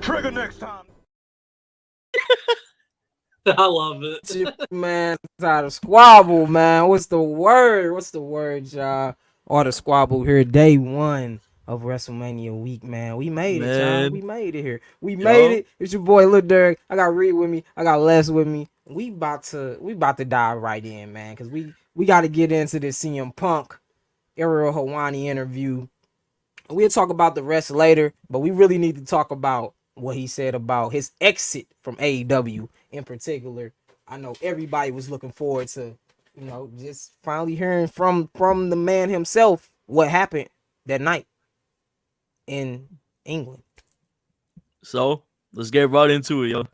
trigger next time. I love it. Man, out of Squabble, man. What's the word? What's the word, y'all? All the Squabble here, day one of WrestleMania week, man. We made it, y'all. We made it here. We made it. It's your boy Lil Durk. I got Reed with me. I got Les with me. We about to dive right in, man, because we got to get into this CM Punk Ariel Helwani interview. We'll talk about the rest later, but we really need to talk about what he said about his exit from AEW in particular. I know everybody was looking forward to, just finally hearing from the man himself what happened that night in England. So let's get right into it, yo.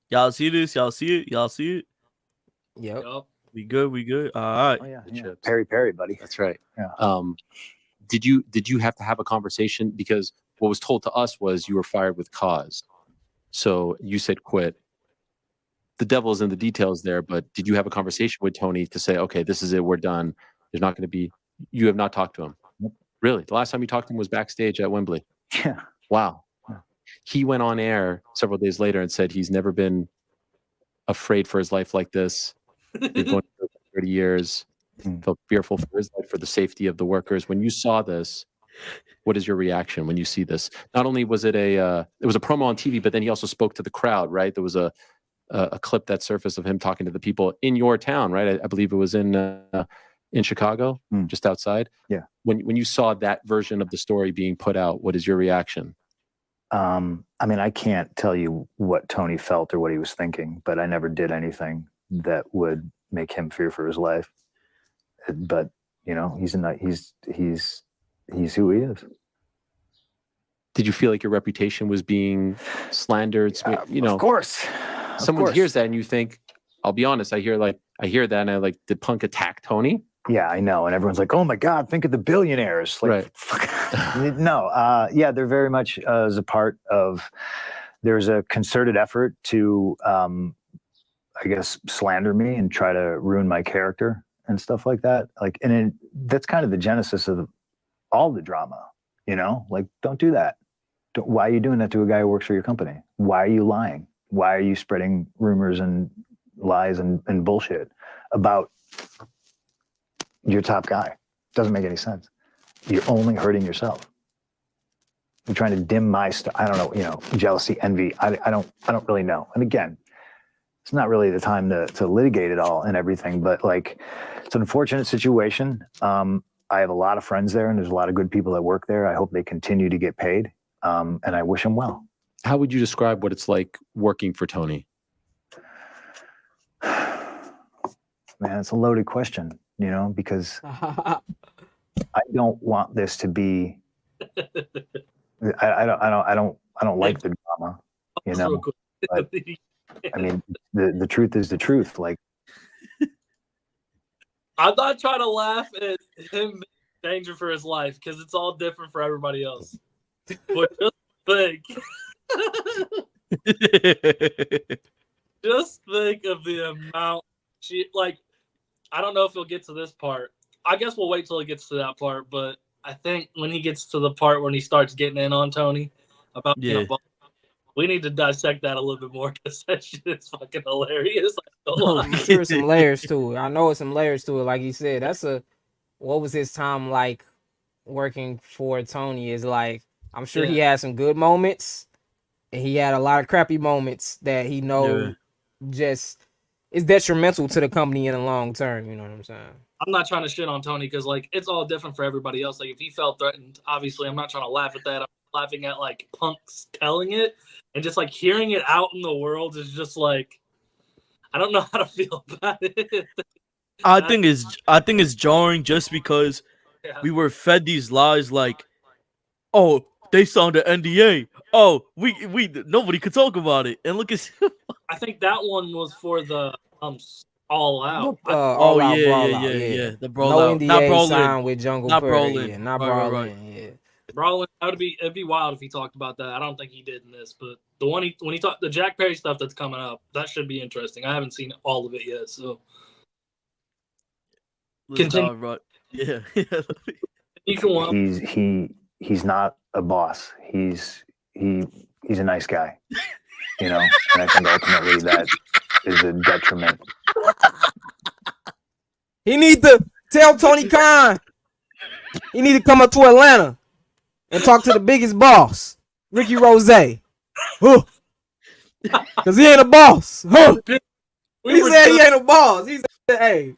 Y'all see this? Y'all see it? Y'all see it? Yep. We good? All right. Oh yeah. Perry, buddy. That's right. Yeah. Did you have to have a conversation? Because what was told to us was you were fired with cause. So you said quit. The devil's in the details there, but did you have a conversation with Tony to say, okay, this is it, we're done? There's not going to be. You have not talked to him. Nope. Really? The last time you talked to him was backstage at Wembley. Yeah. Wow. Yeah. He went on air several days later and said he's never been afraid for his life like this. You're going for 30 years. Felt fearful for his life, for the safety of the workers. When you saw this, what is your reaction when you see this? Not only was it a promo on TV, but then he also spoke to the crowd, right? There was a clip that surfaced of him talking to the people in your town, right? I believe it was in Chicago, just outside. Yeah. When you saw that version of the story being put out, what is your reaction? I mean, I can't tell you what Tony felt or what he was thinking, but I never did anything that would make him fear for his life. But he's who he is. Did you feel like your reputation was being slandered? Of course. Someone hears that and you think, I'll be honest, I hear that and I like, did Punk attack Tony? Yeah, I know. And everyone's like, oh my God, think of the billionaires. Like, right. No, yeah, they're very much as a part of, there's a concerted effort to, I guess, slander me and try to ruin my character and stuff like that. Like, and that's kind of the genesis of all the drama, like, don't do that. Why are you doing that to a guy who works for your company? Why are you lying? Why are you spreading rumors and lies and bullshit about your top guy? Doesn't make any sense. You're only hurting yourself. You're trying to dim my I don't know, jealousy, envy. I don't really know. And again, it's not really the time to litigate it all and everything, but like, it's an unfortunate situation. I have a lot of friends there and there's a lot of good people that work there. I hope they continue to get paid. And I wish them well. How would you describe what it's like working for Tony? Man, it's a loaded question, because I don't want this to be. I don't like the drama, But I mean, the truth is the truth. Like, I'm not trying to laugh at him in danger for his life because it's all different for everybody else. But just think of the amount I don't know if he'll get to this part. I guess we'll wait till he gets to that part, but I think when he gets to the part when he starts getting in on Tony about we need to dissect that a little bit more because that shit is fucking hilarious. I'm sure there's some layers to it. I know it's some layers to it. Like he said, what was his time like working for Tony is like, I'm sure he had some good moments and he had a lot of crappy moments that he knows just is detrimental to the company in the long term. You know what I'm saying? I'm not trying to shit on Tony because like it's all different for everybody else. Like if he felt threatened, obviously I'm not trying to laugh at that. I'm laughing at like Punk's telling it and just like hearing it out in the world is just like I don't know how to feel about it. I think it's jarring just because we were fed these lies like, oh, they signed an NDA. Oh, we nobody could talk about it. And look at I think that one was for the All Out. All out, yeah. The Brawl no Out. NDA Not Brawl signed In. with Jungle Not Purge. Brawl In. Yeah, not Right, Brawl right. In. Yeah. Brawling, it'd be wild if he talked about that. I don't think he did in this, but the one when he talked the Jack Perry stuff that's coming up, that should be interesting. I haven't seen all of it yet, so continue. Right. Yeah. he's not a boss. He's a nice guy, you know, and I think ultimately that is a detriment. He need to tell Tony Khan. He need to come up to Atlanta and talk to the biggest boss, Ricky Rose. Huh. Cause he ain't a boss. Huh. He said he ain't a boss. He said, hey.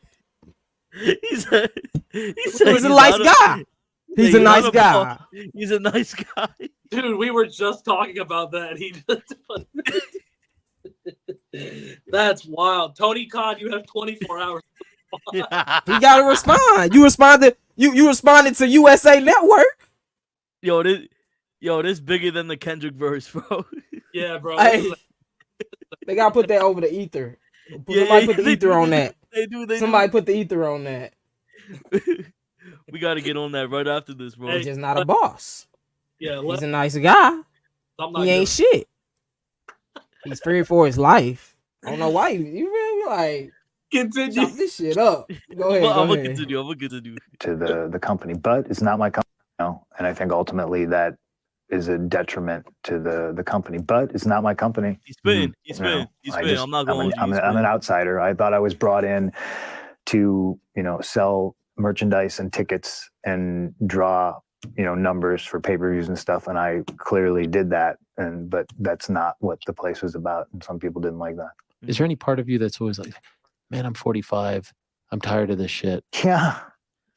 He said He's a nice guy. He's a nice guy. He's a nice guy. Dude, we were just talking about that. He That's wild. Tony Khan, you have 24 hours. He gotta respond. You responded. You responded to USA Network. Yo, this bigger than the Kendrick verse, bro. Yeah, bro. Hey, they gotta put that over the ether. Somebody put the ether on that. They do. Somebody put the ether on that. We gotta get on that right after this, bro. He's just not a boss. Yeah, he's a nice guy. He ain't shit. He's feared for his life. I don't know why you really like continue chop this shit up. Go ahead. I'm gonna continue. To the company, but it's not my company, you know? And I think ultimately that is a detriment to the company, but it's not my company. He's spinning. I'm not going. I'm an outsider. I thought I was brought in to, you know, sell merchandise and tickets and draw, you know, numbers for pay-per-views and stuff, and I clearly did that. But that's not what the place was about, and some people didn't like that. Is there any part of you that's always like, man, I'm 45, I'm tired of this shit? Yeah,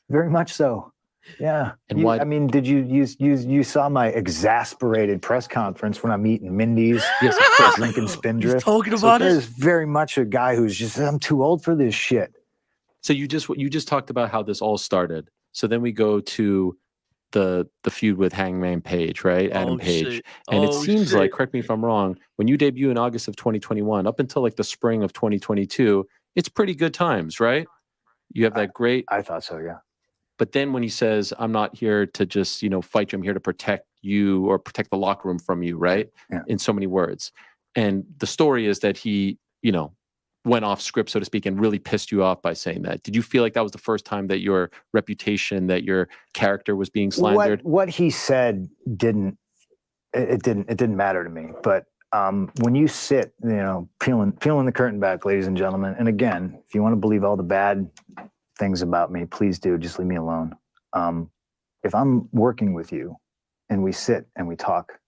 very much so. Yeah. And why? I mean, did you saw my exasperated press conference when I'm eating Mindy's? Yes, of course. Drinking Spindrift. Talking about it. There's very much a guy who's just, I'm too old for this shit. So you just talked about how this all started. So then we go to the feud with Hangman Page, right? Adam Page. Shit. And it seems like, correct me if I'm wrong, when you debut in August of 2021, up until like the spring of 2022, it's pretty good times, right? You have that great. I thought so, yeah. But then when he says, I'm not here to just, you know, fight you, I'm here to protect you or protect the locker room from you, right? Yeah. In so many words. And the story is that he, you know, went off script, so to speak, and really pissed you off by saying that. Did you feel like that was the first time that your reputation, that your character was being slandered? What he said didn't matter to me. But when you sit, you know, peeling the curtain back, ladies and gentlemen, and again, if you want to believe all the bad things about me, please do, just leave me alone. If I'm working with you and we sit and we talk,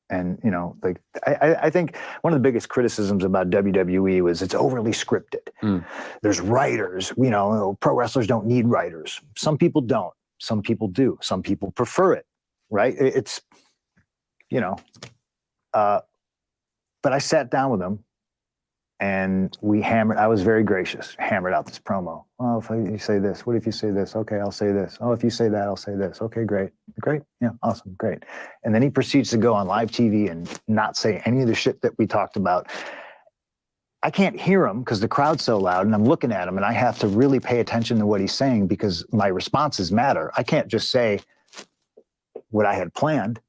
and, you know, like, I think one of the biggest criticisms about WWE was it's overly scripted. There's writers, you know, pro wrestlers don't need writers. Some people don't. Some people do. Some people prefer it, right? It's, you know, but I sat down with him and I was very gracious, hammered out this promo. Oh, if you say this, what if you say this? Okay, I'll say this. Oh, if you say that, I'll say this. Okay, great. Yeah, awesome, great. And then he proceeds to go on live TV and not say any of the shit that we talked about. I can't hear him because the crowd's so loud, and I'm looking at him and I have to really pay attention to what he's saying because my responses matter. I can't just say what I had planned,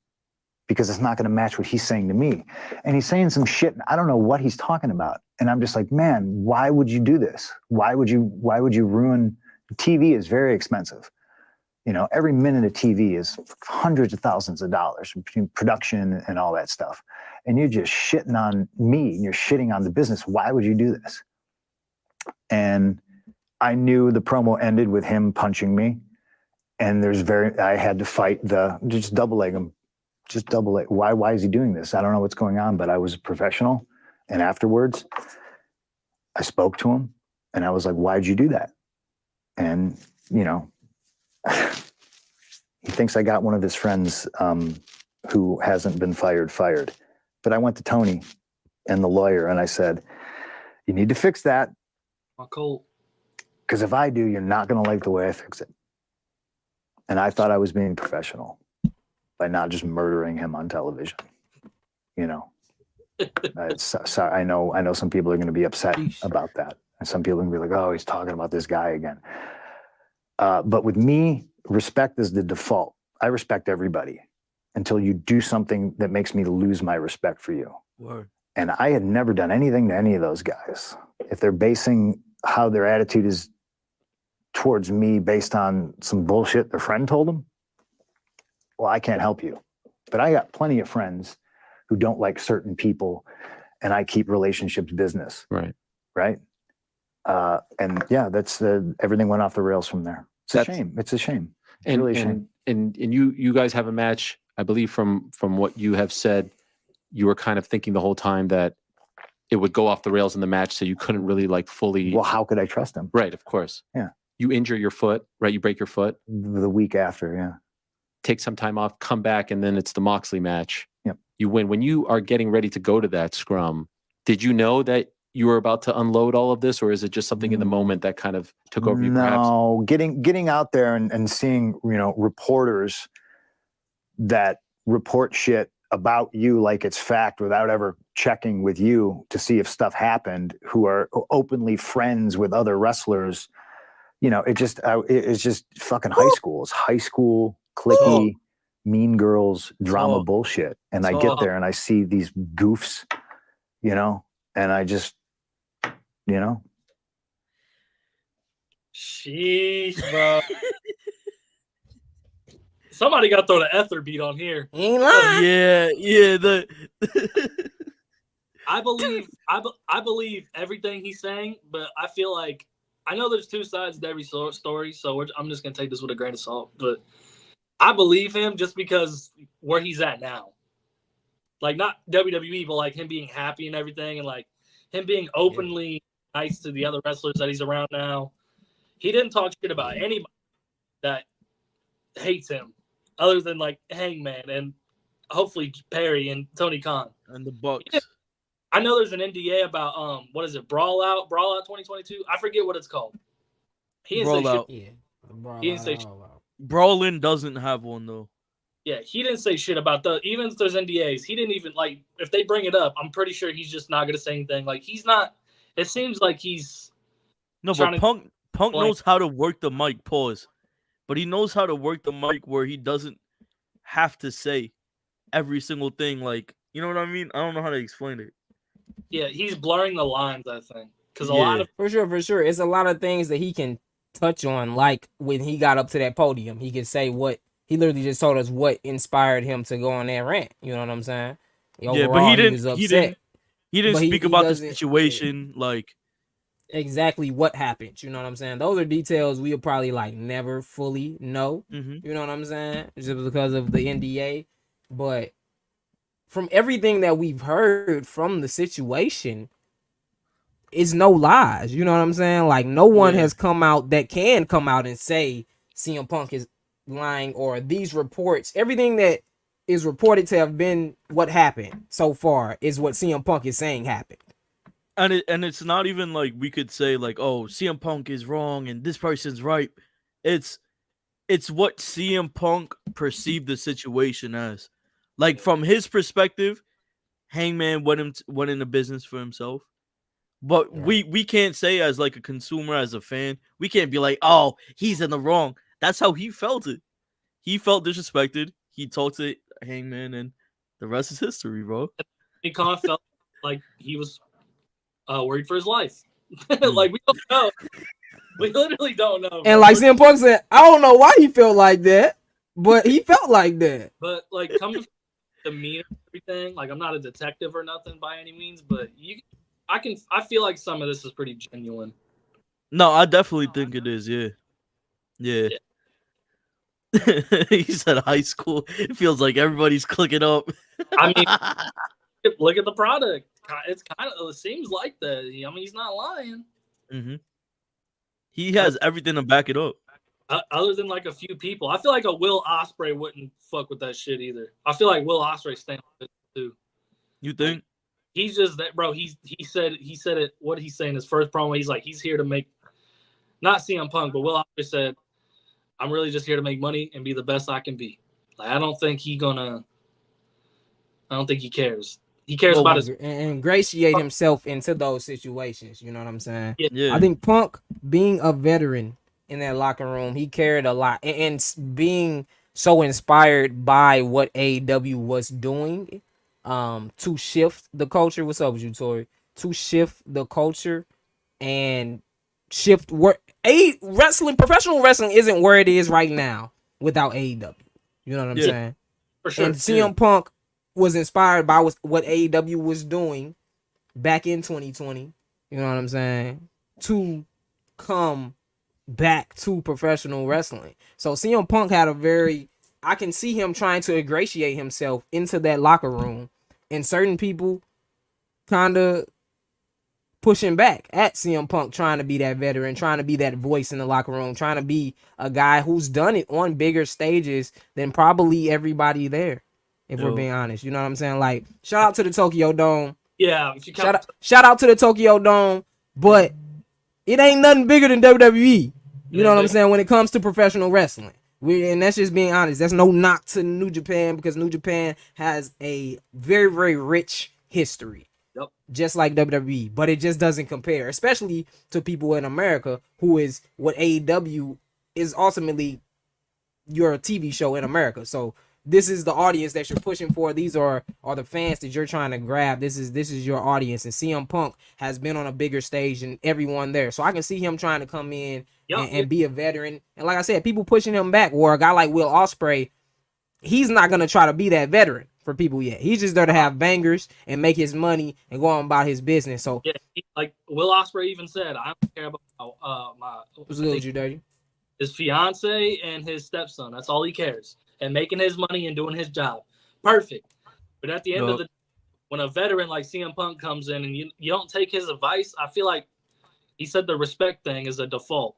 because it's not going to match what he's saying to me. And he's saying some shit, and I don't know what he's talking about. And I'm just like, man, why would you do this? Why would you ruin? TV is very expensive. You know, every minute of TV is hundreds of thousands of dollars between production and all that stuff. And you're just shitting on me, and you're shitting on the business. Why would you do this? And I knew the promo ended with him punching me. And I had to fight just double leg him. Just double it. Why is he doing this? I don't know what's going on, but I was a professional. And afterwards, I spoke to him and I was like, why'd you do that? And, you know, he thinks I got one of his friends who hasn't been fired. But I went to Tony and the lawyer and I said, you need to fix that. Because if I do, you're not going to like the way I fix it. And I thought I was being professional by not just murdering him on television, you know. Sorry, I know some people are going to be upset about that, and some people are going to be like, "Oh, he's talking about this guy again." But with me, respect is the default. I respect everybody until you do something that makes me lose my respect for you. Word. And I had never done anything to any of those guys. If they're basing how their attitude is towards me based on some bullshit their friend told them, well, I can't help you. But I got plenty of friends who don't like certain people, and I keep relationships business. Right. And yeah, that's everything went off the rails from there. It's a shame. It's a shame. It's really a shame. And you guys have a match, I believe from what you have said, you were kind of thinking the whole time that it would go off the rails in the match, so you couldn't really like fully. Well, how could I trust him? Right, of course. Yeah. You injure your foot, right? You break your foot. The week after, yeah. Take some time off, come back, and then it's the Moxley match. Yep. You win. When you are getting ready to go to that scrum, did you know that you were about to unload all of this, or is it just something in the moment that kind of took over you? No, getting out there and seeing, reporters that report shit about you like it's fact without ever checking with you to see if stuff happened, who are openly friends with other wrestlers. It's just fucking high school. It's high school, cliquey, mean girls, drama bullshit. And I get there and I see these goofs, and I just, Sheesh, bro. Somebody got to throw the ether beat on here. Ain't lying. Yeah. I believe everything he's saying, but I feel like I know there's two sides to every story, so I'm just gonna take this with a grain of salt. But I believe him just because where he's at now, like not WWE, but like him being happy and everything, and like him being openly nice to the other wrestlers that he's around now. He didn't talk shit about anybody that hates him, other than like Hangman and hopefully Perry and Tony Khan and the Bucks. I know there's an NDA about what is it, Brawl Out 2022. I forget what it's called. He didn't say shit. Yeah, he didn't say shit. Brawlin doesn't have one though. Yeah, he didn't say shit about even if there's NDAs. He didn't even like if they bring it up. I'm pretty sure he's just not gonna say anything. Like he's not. It seems like he's but Punk knows how to work the mic. Pause. But he knows how to work the mic where he doesn't have to say every single thing. Like, you know what I mean? I don't know how to explain it. Yeah, he's blurring the lines, I think. Because a lot of... For sure. It's a lot of things that he can touch on. Like, when he got up to that podium, he could say what... He literally just told us what inspired him to go on that rant. You know what I'm saying? Overall, but he didn't speak about the situation, like... Exactly what happened. You know what I'm saying? Those are details we'll probably, like, never fully know. Mm-hmm. You know what I'm saying? Just because of the NDA. But... from everything that we've heard from the situation, it's no lies. You know what I'm saying? Like, no one has come out that can come out and say CM Punk is lying, or these reports, everything that is reported to have been what happened so far is what CM Punk is saying happened. And it's not even like we could say like, oh, CM Punk is wrong and this person's right. It's what CM Punk perceived the situation as. Like, from his perspective, Hangman went into business for himself. But we can't say as like a consumer, as a fan, we can't be like, oh, he's in the wrong. That's how he felt it. He felt disrespected. He talked to Hangman, and the rest is history, bro. He kind of felt like he was worried for his life. Like, we don't know. We literally don't know. And like CM Punk said, I don't know why he felt like that, but he felt like that. But like coming from demeanor and everything, like I'm not a detective or nothing by any means, but I feel like some of this is pretty genuine. No, I definitely think it is. Yeah. He said high school. It feels like everybody's clicking up. I mean, look at the product. It's it seems like that. I mean, he's not lying. Mm-hmm. He has everything to back it up. Other than like a few people, I feel like a Will Ospreay wouldn't fuck with that shit either. I feel like Will Ospreay staying with it too. You think? Like, he's just that, bro. He said it. What he's saying his first promo. He's like, he's here to make, not CM Punk, but Will Ospreay said, I'm really just here to make money and be the best I can be. Like, I don't think he cares. He cares about his... and ingratiate himself into those situations. You know what I'm saying? Yeah. I think Punk, being a veteran in that locker room, he cared a lot. And being so inspired by what AEW was doing to shift the culture. What's up with you, Tori? To shift the culture and shift professional wrestling isn't where it is right now without AEW. You know what I'm saying? For sure. And CM Punk was inspired by what AEW was doing back in 2020. You know what I'm saying? To come back to professional wrestling. So CM Punk had I can see him trying to ingratiate himself into that locker room, and certain people kind of pushing back at CM Punk, trying to be that veteran, trying to be that voice in the locker room, trying to be a guy who's done it on bigger stages than probably everybody there. If we're being honest, you know what I'm saying? Like, shout out to the Tokyo Dome. Yeah, if you count Shout out to the Tokyo Dome, but it ain't nothing bigger than WWE. You know what I'm saying? When it comes to professional wrestling. And that's just being honest. That's no knock to New Japan, because New Japan has a very, very rich history. Yep. Just like WWE. But it just doesn't compare, especially to people in America, who is what AEW is ultimately your TV show in America. So this is the audience that you're pushing for. These are the fans that you're trying to grab. This is your audience. And CM Punk has been on a bigger stage than everyone there. So I can see him trying to come in and be a veteran. And like I said, people pushing him back, or a guy like Will Ospreay, he's not going to try to be that veteran for people yet. He's just there to have bangers and make his money and go on about his business. So yeah, like Will Ospreay even said, I don't care about his fiance and his stepson. That's all he cares. And making his money and doing his job. Perfect. But at the end of the day, when a veteran like CM Punk comes in and you don't take his advice, I feel like he said the respect thing is a default.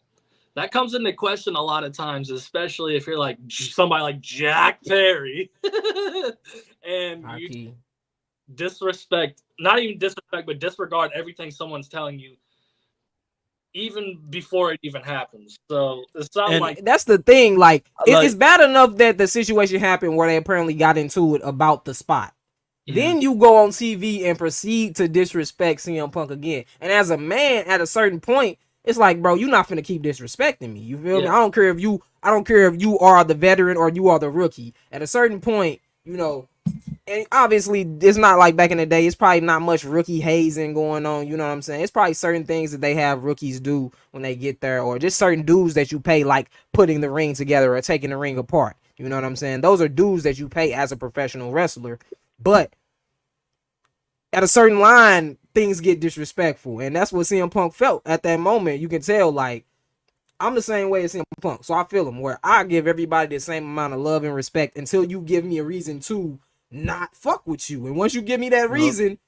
That comes into question a lot of times, especially if you're like somebody like Jack Perry. And you disrespect, not even disrespect, but disregard everything someone's telling you even before it even happens. So it's not like that's the thing. Like it's bad enough that the situation happened where they apparently got into it about the spot. Yeah. Then you go on TV and proceed to disrespect CM Punk again. And as a man, at a certain point, it's like, bro, you're not finna keep disrespecting me. You feel me? I don't care if you are the veteran or you are the rookie. At a certain point, you know. And obviously, it's not like back in the day. It's probably not much rookie hazing going on. You know what I'm saying? It's probably certain things that they have rookies do when they get there, or just certain dues that you pay, like putting the ring together or taking the ring apart. You know what I'm saying? Those are dues that you pay as a professional wrestler. But at a certain line, things get disrespectful. And that's what CM Punk felt at that moment. You can tell, like, I'm the same way as CM Punk. So I feel him, where I give everybody the same amount of love and respect until you give me a reason to not fuck with you. And once you give me that reason,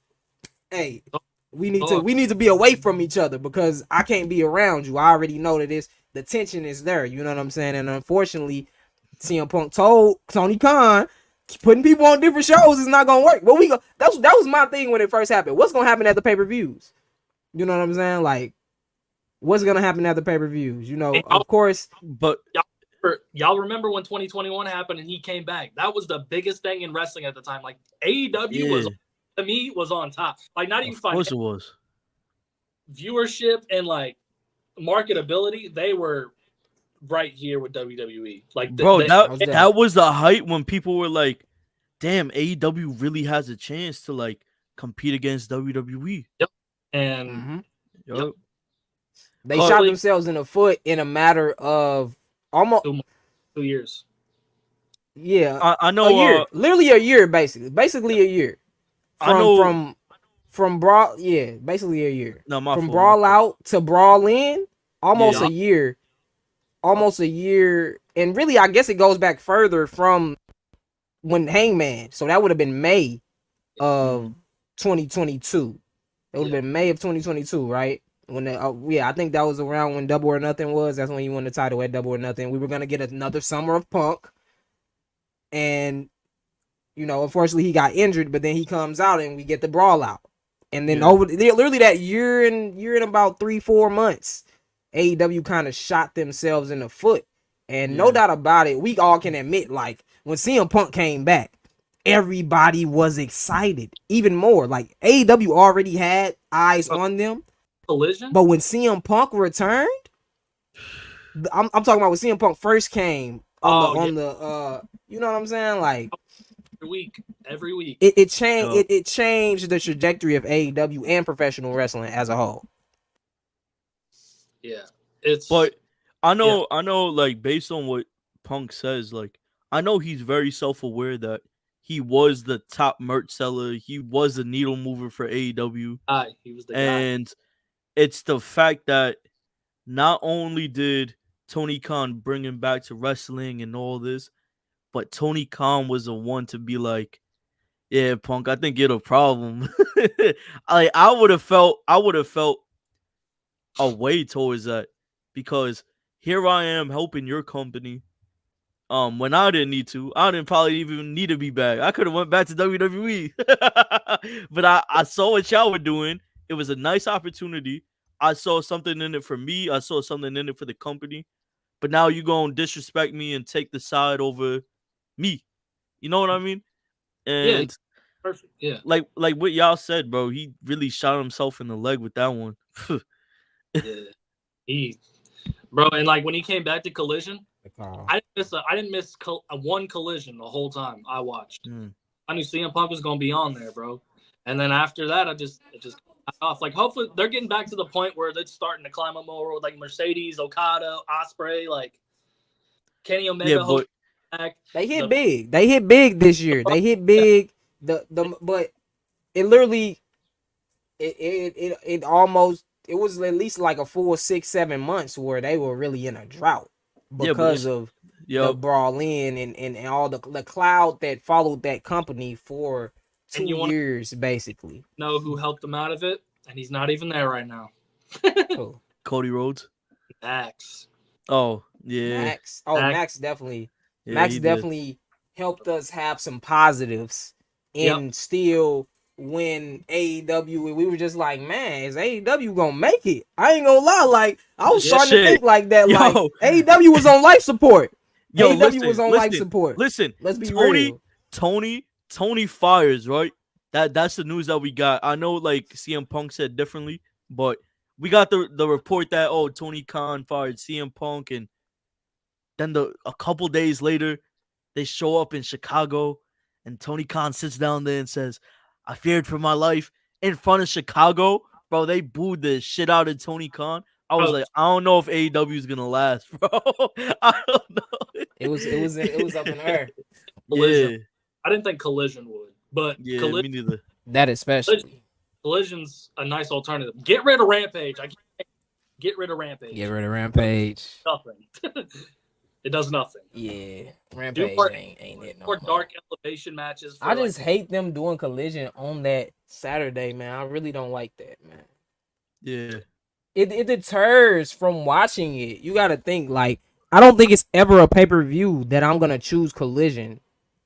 hey, we need to be away from each other, because I can't be around you. I already know that the tension is there. You know what I'm saying? And unfortunately, CM Punk told Tony Khan, putting people on different shows is not gonna work. But that was my thing when it first happened. What's gonna happen at the pay-per-views? You know what I'm saying? Like, what's gonna happen at the pay-per-views? You know, of course. But y'all remember when 2021 happened and he came back? That was the biggest thing in wrestling at the time. Like, AEW was on top. Like, not even of course it was. Viewership and like marketability, they were right here with WWE. Like, that was the height when people were like, "Damn, AEW really has a chance to like compete against WWE." Yep. And they shot themselves in the foot in a matter of almost 2 years. Yeah, I know. A year, literally a year, basically a year. From brawl, basically a year. No, from brawl out to brawl in, almost a year, and really, I guess it goes back further from when Hangman. So that would have been May of 2022. It would have been May of 2022, right? When I think that was around when Double or Nothing was. That's when he won the title at Double or Nothing. We were gonna get another Summer of Punk, and you know, unfortunately, he got injured. But then he comes out, and we get the brawl out, and then literally that year and about 3-4 months, AEW kind of shot themselves in the foot, and no doubt about it, we all can admit, like, when CM Punk came back, everybody was excited even more. Like, AEW already had eyes on them. Collision. But when CM Punk returned, I'm talking about when CM Punk first came on the you know what I'm saying? Like, every week. It changed it changed the trajectory of AEW and professional wrestling as a whole. Yeah. But I know like, based on what Punk says, like, I know he's very self-aware that he was the top merch seller. He was the needle mover for AEW. He was the guy. And it's the fact that not only did Tony Khan bring him back to wrestling and all this, but Tony Khan was the one to be like, yeah, Punk, I think you're a problem. I would have felt a way towards that, because here I am helping your company. When I didn't need to, I didn't probably even need to be back. I could have went back to WWE, but I saw what y'all were doing. It was a nice opportunity. I saw something in it for me. I saw something in it for the company. But now you gonna disrespect me and take the side over me. You know what I mean? And Yeah, perfect. Yeah, like what y'all said, bro. He really shot himself in the leg with that one. yeah, bro. And like when he came back to Collision, I didn't miss one Collision the whole time I watched. I knew CM Punk was gonna be on there, bro. And then after that, it just off. Like hopefully they're getting back to the point where they're starting to climb up more with like Mercedes, Okada, Ospreay, like Kenny Omega. Yeah, but back. They hit big. They hit big this year. They hit big. But it literally it almost, it was at least like a full 6-7 months where they were really in a drought because of the Brawl In and all the cloud that followed that company for 2 years basically. Know who helped them out of it? And he's not even there right now. Oh. Cody Rhodes. Max. Oh yeah. Max. Oh, Max definitely. Yeah, Max definitely helped us have some positives and still when AEW, we were just like, man, is AEW gonna make it? I ain't gonna lie, like I was starting to think like that. Like AEW was on life support. AEW was on life support. Listen, let's be real. Tony fires, right? That's the news that we got. I know like CM Punk said differently, but we got the report that Tony Khan fired CM Punk, and then a couple days later they show up in Chicago and Tony Khan sits down there and says, I feared for my life in front of Chicago. Bro, they booed the shit out of Tony Khan. I was like, I don't know if AEW is gonna last, bro. I don't know. It was up in the air. Yeah. I didn't think Collision would, but me neither. That especially. Collision's a nice alternative. Get rid of Rampage. Get rid of Rampage. Get rid of Rampage. Nothing. It does nothing. Yeah, Rampage ain't it no more. Dark elevation matches. I just hate them doing Collision on that Saturday, man. I really don't like that, man. Yeah. It deters from watching it. You got to think, like, I don't think it's ever a pay-per-view that I'm going to choose Collision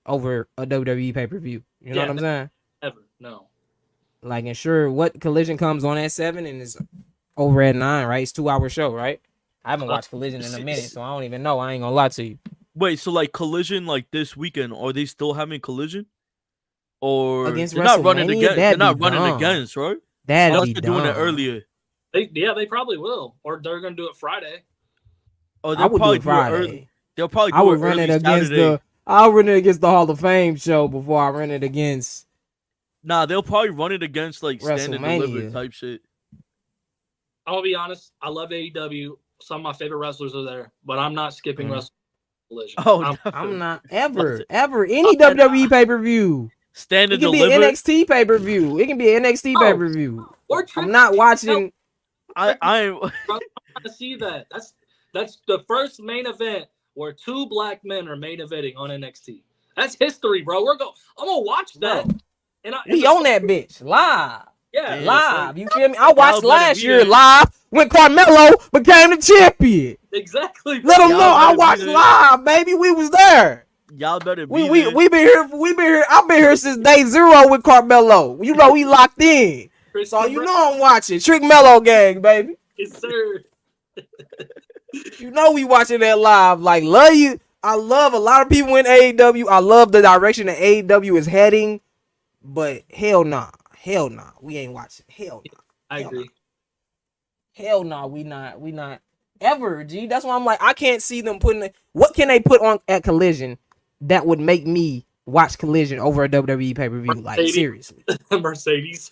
over a WWE pay-per-view. You know what I'm saying? Ever. No. Like, and sure, what Collision comes on at 7 and is over at 9, right? It's a 2-hour show, right? I haven't watched Collision in a minute, so I don't even know. I ain't gonna lie to you. Wait, so like Collision, like this weekend, are they still having Collision? Or against they're not running against? They're not running against, right? Unless they're doing it earlier. They probably will, or they're gonna do it Friday. Oh, they'll probably do it early. They'll probably do I would it run early it against Saturday. I'll run it against the Hall of Fame show before I run it against. Nah, they'll probably run it against like Stand and Deliver type shit. I'm gonna be honest. I love AEW. Some of my favorite wrestlers are there, but I'm not skipping wrestling. Oh, I'm not ever any WWE pay per view. Stand and Deliver. It can be an NXT pay per view. It can be an NXT pay per view. I'm not watching. I'm trying to see that. That's the first main event where 2 black men are main eventing on NXT. That's history, bro. I'm gonna watch that. We on that bitch live. Yeah, live. You feel me? I watched last year live when Carmelo became the champion. Exactly. Let them know I watched live, baby. We was there. Y'all better be we been here. I've been here since day 0 with Carmelo. You know we locked in. So you know I'm watching Trick Mello gang, baby. Yes, sir. You know we watching that live. Like, love you. I love a lot of people in AEW. I love the direction that AEW is heading. But hell nah. Hell nah. We ain't watching. Hell nah. I agree. Hell nah. We not ever, G. That's why I'm like, I can't see them putting what can they put on at Collision that would make me watch Collision over a WWE pay-per-view. Like, seriously. Mercedes.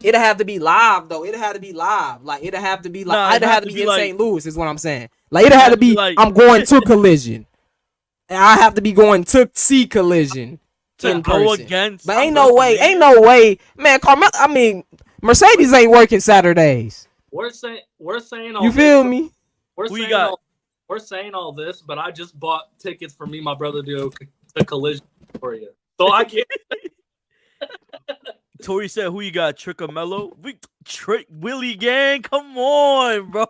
It'd have to be live though. It'd have to be live. Like, it'd have to be like it'd have to be in St. Louis is what I'm saying. Like, it'd have to be like, I'm going to Collision. And I have to be going to see Collision. in go person. against. But ain't no way, man. Carmelo, I mean, Mercedes ain't working Saturdays. We're saying all You this, feel me? We're saying all this, but I just bought tickets for me and my brother to go to Collision for you. So I can't. Tori said, "Who you got? Trick or Mello? Trick Willie gang. Come on, bro.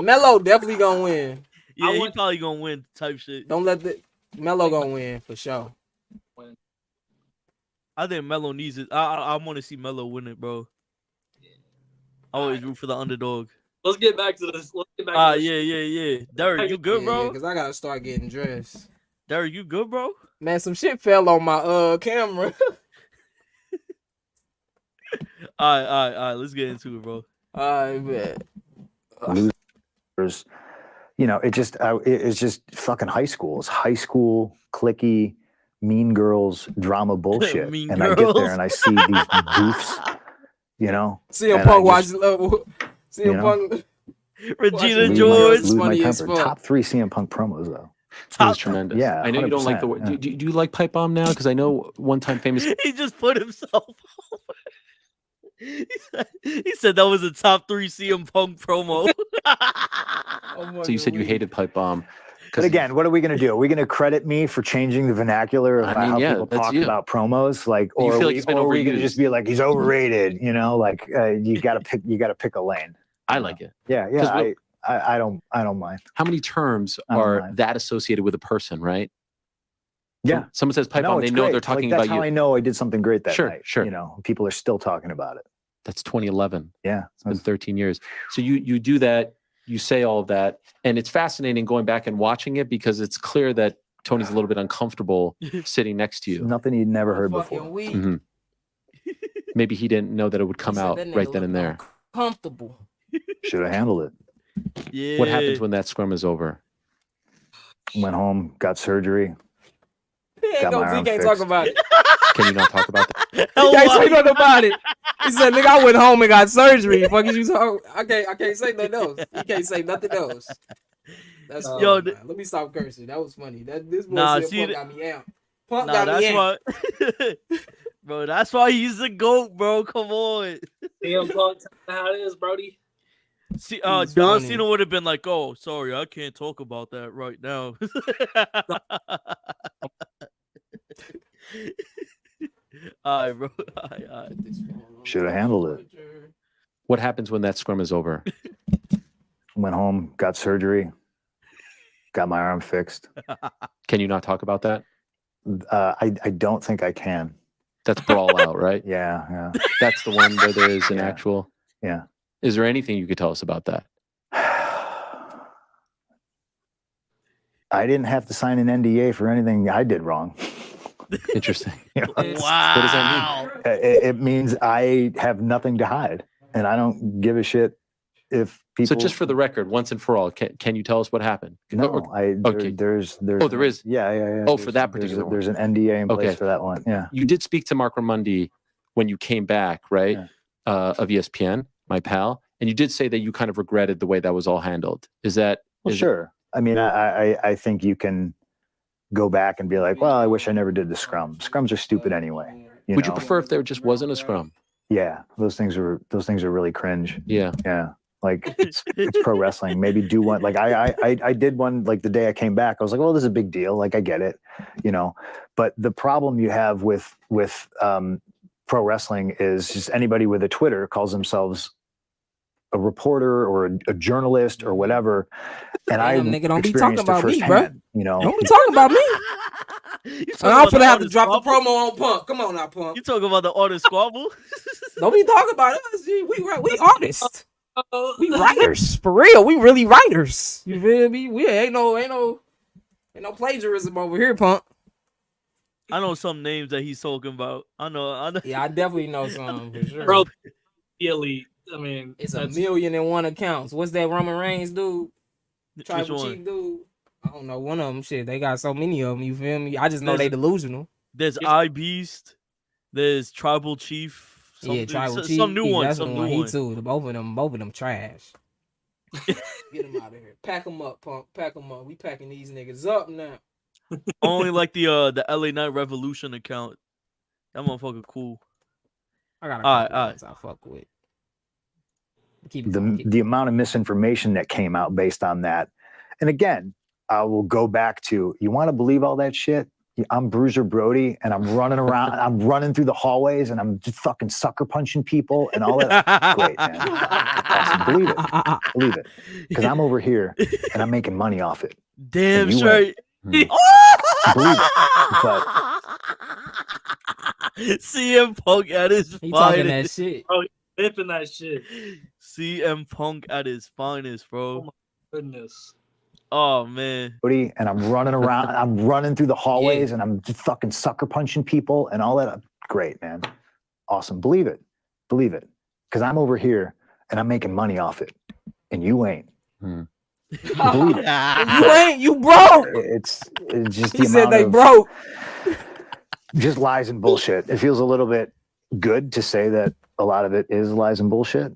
Melo definitely gonna win. Yeah, he probably gonna win. Type shit. Don't let the Melo gonna win for sure. I think Melo needs it. I want to see Melo win it, bro. I always root for the underdog. Let's get back to this. Yeah. Derek, you good, bro? Because I gotta start getting dressed. Derek, you good, bro? Man, some shit fell on my camera. All right. Let's get into it, bro. I bet. Losers, you know, it's just fucking high school. It's high school cliquey, mean girls drama bullshit. Mean and girls. I get there and I see these goofs, you know. CM Punk watches CM Punk. Regina George. Lose my Funny as temper. fuck. Top 3 CM Punk promos though. It was tremendous. Yeah, I know you don't like the 100%, word. yeah. Do you like pipe bomb now? Because I know one time famous. He just put himself over. He said that was a top 3 CM Punk promo. So you said you hated pipe bomb. But again, what are we going to do? Are we going to credit me for changing the vernacular of how people that's talk you. about promos? Like, You or feel are like we, he's been or are we going to overused. just be like he's overrated? You know, like you got to pick a lane. I like it. Yeah. I don't mind. How many terms I don't are mind. that associated with a person, right? Yeah. Someone says pipe No, bomb, they it's know great. they're talking like, that's about how you. I know I did something great that Sure, night. sure. You know, people are still talking about it. That's 2011. Yeah. It's been 13 years. So you do that, you say all of that, and it's fascinating going back and watching it because it's clear that Tony's a little bit uncomfortable sitting next to you. Nothing he'd never heard before. Mhm. Maybe he didn't know that it would come out right then and there. Comfortable. Should have handled it. Yeah. What happens when that scrum is over? Went home, got surgery. He Got my can't arm talk fixed. about it. Can you not talk about that? He can't say nothing about it. He said, "Nigga, I went home and got surgery." Fuck you talk. I can't say nothing else. He can't say nothing else. That's funny, Yo, man. Let me stop cursing. That was funny. This boy Nah, said see Punk got me out. Punk got that's me out. why. Bro, that's why he's the GOAT, bro. Come on. CM Punk, how it is, Brody. See, He's John funny. Cena would have been like, "Oh, sorry, I can't talk about that right now." All right, bro. All right. Should have handled it. What happens when that scrum is over? Went home, got surgery. Got my arm fixed. Can you not talk about that? I don't think I can. That's Brawl Out, right? Yeah. That's the one where there is an Yeah. actual. Yeah. Is there anything you could tell us about that? I didn't have to sign an NDA for anything I did wrong. Interesting. You know, What does that mean? it means I have nothing to hide, and I don't give a shit if people. So just for the record, once and for all, can you tell us what happened? no, okay. There's. Oh, there is? Yeah. Oh, for that particular one. There's an NDA in place Okay. for that one. Yeah. You did speak to Mark Ramundi when you came back, right? Yeah. Of ESPN, my pal, and you did say that you kind of regretted the way that was all handled. Is that? Well, is sure. I mean, I think you can go back and be like, well, I wish I never did the scrum. Scrums are stupid anyway. Would you know? prefer if there just wasn't a scrum? Yeah, those things are really cringe. Yeah. Yeah, like it's pro wrestling. Maybe do one. Like I did one like the day I came back. I was like, well, this is a big deal. Like I get it, you know. But the problem you have with pro wrestling is just anybody with a Twitter calls themselves a reporter or a journalist or whatever. And I Damn, nigga, don't be experienced talking it about me, firsthand, you know. Don't be talking about me. I'm finna have to drop the Squabble? promo on Punk. Come on now, Punk. You talking about the art of Squabble? Don't be talking about us. We artists. We writers. For real. We really writers. You feel me? We ain't no plagiarism over here, Punk. I know some names that he's talking about. I know. Yeah, I definitely know some for sure. Bro, elite. I mean, It's 1,000,001 accounts. What's that Roman Reigns dude? Which Tribal one? Chief dude? I don't know. One of them. Shit, they got so many of them. You feel me? I just know they delusional. There's iBeast. There's Tribal Chief. Yeah, Tribal Chief. Some new ones. That's Some the one. new He ones. too. Both of them trash. Get them out of here. Pack them up, Punk. Pack them up. We packing these niggas up now. Only like the LA Night Revolution account. That motherfucker cool. I got a All right, couple all right. ones I fuck with. Keep it going, The amount of misinformation that came out based on that. And again, I will go back to, you want to believe all that shit? I'm Bruiser Brody and I'm running around, I'm running through the hallways and I'm just fucking sucker punching people and all that. Great, man. Awesome. Believe it. Because I'm over here and I'm making money off it. Damn you straight. Believe it. But CM Punk at his He talking that finest. shit. Bro, flipping that shit. CM Punk at his finest, bro. Oh my goodness. Oh man. and I'm running around, I'm running through the hallways and I'm just fucking sucker punching people and all that. Great, man. Awesome. Believe it. Because I'm over here and I'm making money off it. And you ain't. Believe it. You ain't, you broke. It's just He the said amount they of broke. just lies and bullshit. It feels a little bit good to say that a lot of it is lies and bullshit,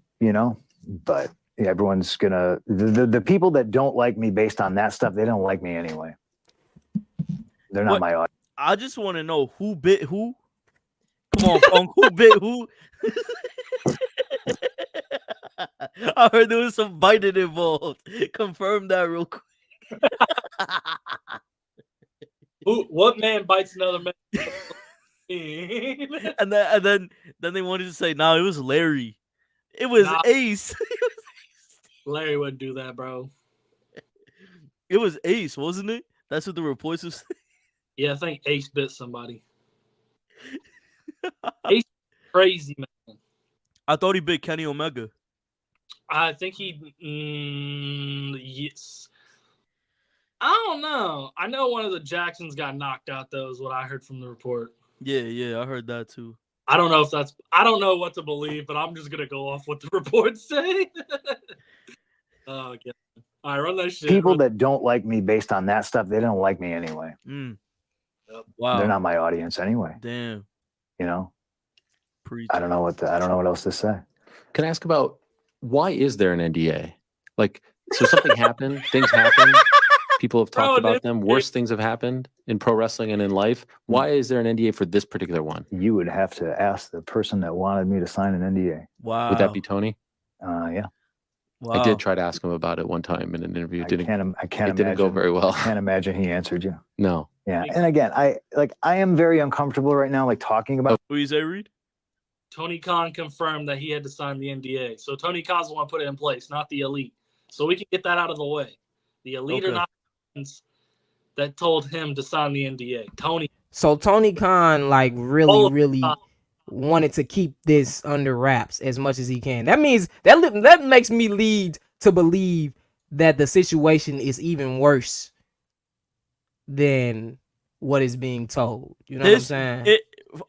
but everyone's gonna, the people that don't like me based on that stuff, they don't like me anyway. They're not my audience. I just want to know who bit who. Come on, Punk. Who bit who? I heard there was some biting involved. Confirm that real quick. What man bites another man? and then they wanted to say, no, it was Larry. It was Ace. Larry wouldn't do that, bro. It was Ace, wasn't it? That's what the reports were saying. Yeah, I think Ace bit somebody. Ace crazy, man. I thought he bit Kenny Omega. I think he yes. I don't know. I know one of the Jacksons got knocked out, though, is what I heard from the report. Yeah, I heard that too. I don't know what to believe, but I'm just gonna go off what the reports say. Oh, okay. All right, run that shit. People that don't like me based on that stuff, they don't like me anyway. Wow. They're not my audience anyway. Damn. Preach. I don't know what else to say. Can I ask about why is there an NDA? Like, so something happened, things happen, people have talked about them, worse things have happened in pro wrestling and in life. Why is there an NDA for this particular one? You would have to ask the person that wanted me to sign an NDA. Wow. Would that be Tony? Yeah. Wow. I did try to ask him about it one time in an interview. It didn't go very well. I can't imagine he answered you. No. Yeah. And again, I am very uncomfortable right now, like talking about. Who you say, Reed? Tony Khan confirmed that he had to sign the NDA. So Tony Khan's the one put it in place, not the Elite. So we can get that out of the way. The Elite are not the ones that told him to sign the NDA. Tony. So Tony Khan, really wanted to keep this under wraps as much as he can. That means that makes me lead to believe that the situation is even worse than what is being told. You know what I'm saying?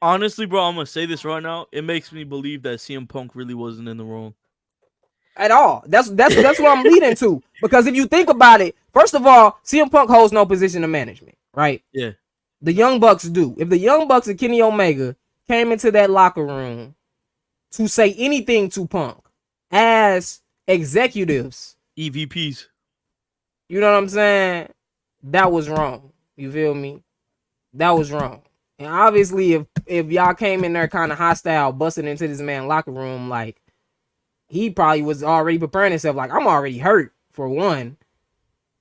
Honestly, bro, I'm gonna say this right now. It makes me believe that CM Punk really wasn't in the wrong at all. That's what I'm leading to. Because if you think about it, first of all, CM Punk holds no position of management, right? Yeah. The Young Bucks do. If the Young Bucks and Kenny Omega came into that locker room to say anything to Punk as executives, EVPs, you know what I'm saying? That was wrong. You feel me? That was wrong. And obviously, if y'all came in there kind of hostile, busting into this man's locker room, like, he probably was already preparing himself, like, I'm already hurt, for one.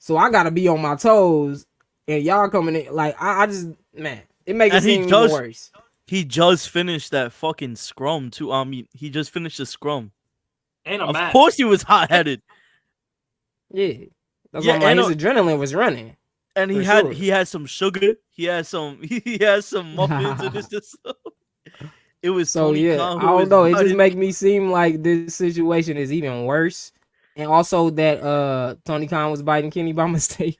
So I got to be on my toes. And y'all coming in, like, I just, man, it makes it seem even worse. He just finished that fucking scrum, too. I mean, he just finished the scrum. And of course he was hot-headed. Yeah. That's why his adrenaline was running. And he had some sugar. He had some muffins and this stuff. It was so Tony yeah. Khan I don't know. It just make me seem like this situation is even worse. And also that Tony Khan was biting Kenny by mistake.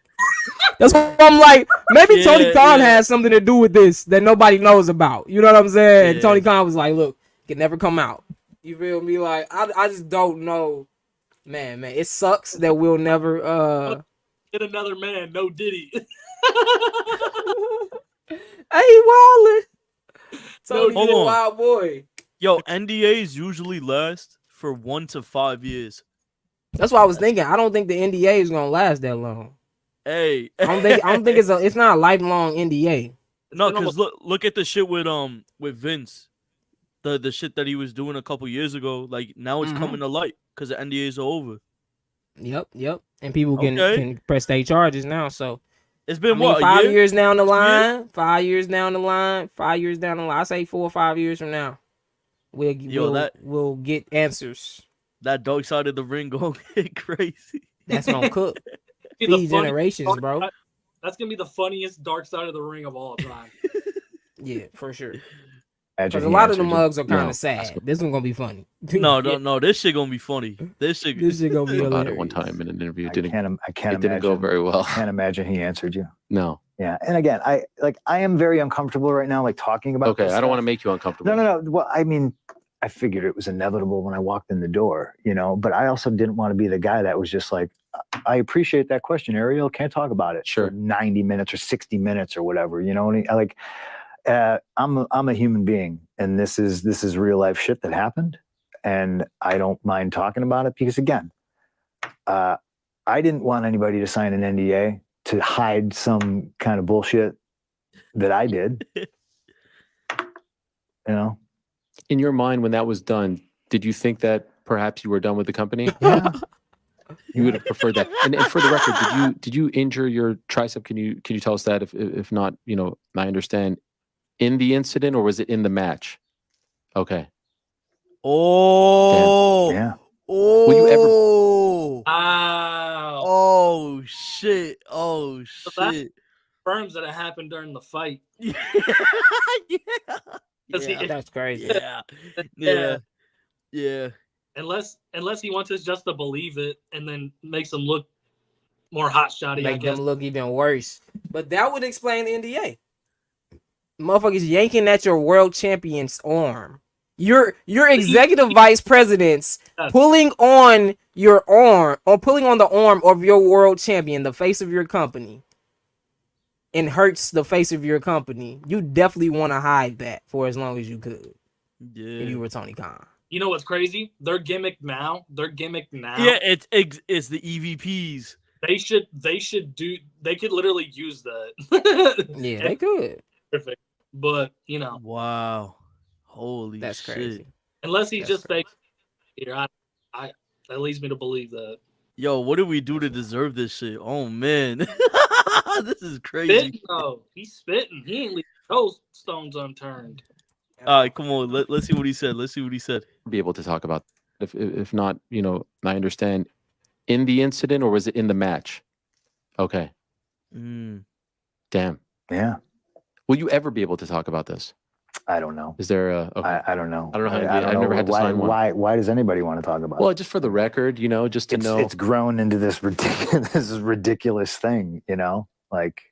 That's why I'm like, maybe Tony Khan has something to do with this that nobody knows about. You know what I'm saying? Yeah. And Tony Khan was like, look, it can never come out. You feel me? Like, I just don't know. Man, it sucks that we'll never get another man, no Diddy. Hey, Wildin'. Tony, hold on. Wild boy. Yo, NDAs usually last for 1 to 5 years. That's what I was thinking. I don't think the NDA is gonna last that long. Hey, I don't think it's not a lifelong NDA. No, because look at the shit with Vince, the shit that he was doing a couple years ago. Like now it's coming to light because the NDAs are over. Yep. And people Okay. can press their charges now. So It's been I mean, what, a 5 year? years down the 2 years? line. 5 years down the line. 5 years down the line. I say 4 or 5 years from now, we'll get answers. That dark side of the ring gonna get crazy. That's gonna cook. Be Feed generations, bro. That's gonna be the funniest dark side of the ring of all time. Yeah, for sure. Imagine Because a he lot of the answered you. mugs are kind No, of sad. This one's gonna be funny. No. This shit gonna be funny. This shit gonna be about hilarious. it one time in an interview. I It can't it didn't go imagine. very well. I can't imagine he answered you. No. Yeah, and again, I am very uncomfortable right now, like talking about. Okay, this I don't want to stuff. make you uncomfortable. No. Well, I mean, I figured it was inevitable when I walked in the door, but I also didn't want to be the guy that was just like, I appreciate that question, Ariel. Can't talk about it Sure. for 90 minutes or 60 minutes or whatever. I'm a human being, and this is real life shit that happened, and I don't mind talking about it because again, I didn't want anybody to sign an NDA to hide some kind of bullshit that I did. In your mind, when that was done, did you think that perhaps you were done with the company? Yeah. You would have preferred that. And for the record, did you injure your tricep? Can you tell us that? If not, I understand. In the incident, or was it in the match? Okay. Oh. Yeah. Oh. Will you ever? Wow. Oh shit. Oh So that shit. confirms that it happened during the fight. Yeah. That's crazy. Yeah. Unless he wants us just to believe it and then makes them look more hotshotty. Make them look even worse. But that would explain the NDA. Motherfuckers yanking at your world champion's arm. Your executive vice presidents pulling on your arm, or pulling on the arm of your world champion, the face of your company, and hurts the face of your company. You definitely want to hide that for as long as you could. Yeah. If you were Tony Khan. You know what's crazy? Their gimmick now. Yeah, it's the EVPs. They could literally use that. Yeah, they could. Perfect. But Wow. Holy That's shit. crazy. Unless he's just fake here, I that leads me to believe that. Yo, what did we do to deserve this shit? Oh man. This is crazy. Spitting, though. He's spitting. He ain't leaving those stones unturned. All right, come on. Let's see what he said. Be able to talk about if not, I understand. In the incident, or was it in the match? Okay. Damn. Yeah. Will you ever be able to talk about this? I don't know. Is there a? Okay. I don't know. I don't know how to do it. I don't I've never know. had to sign one. Why does anybody want to talk about it? Well, just for the record, just to know. It's grown into this ridiculous thing, Like,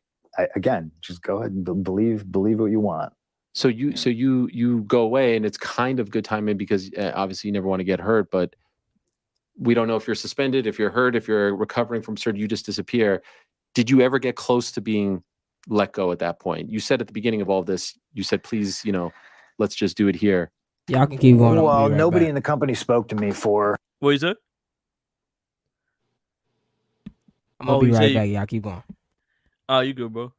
just go ahead and believe what you want. So you go away, and it's kind of good timing because obviously you never want to get hurt, but we don't know if you're suspended, if you're hurt, if you're recovering from surgery, you just disappear. Did you ever get close to being let go at that point? You said at the beginning of all this, you said, please, let's just do it here. Y'all can keep going. Well, nobody in the company spoke to me for. What is it? I'm gonna be right back. Y'all keep going. You good, bro.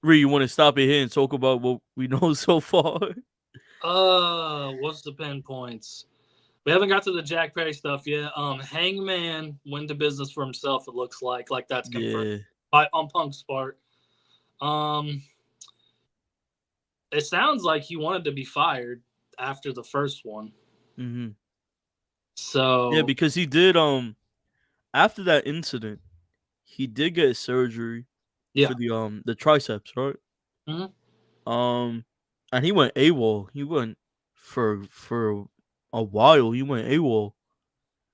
Ree, you want to stop it here and talk about what we know so far? What's the pinpoints? We haven't got to the Jack Perry stuff yet. Hangman went to business for himself. It looks like that's confirmed on Punk's part. It sounds like he wanted to be fired after the first one. Mm-hmm. So yeah, because he did. After that incident, he did get surgery. For the triceps, right? Mm-hmm. And he went AWOL. He went for a while. He went AWOL.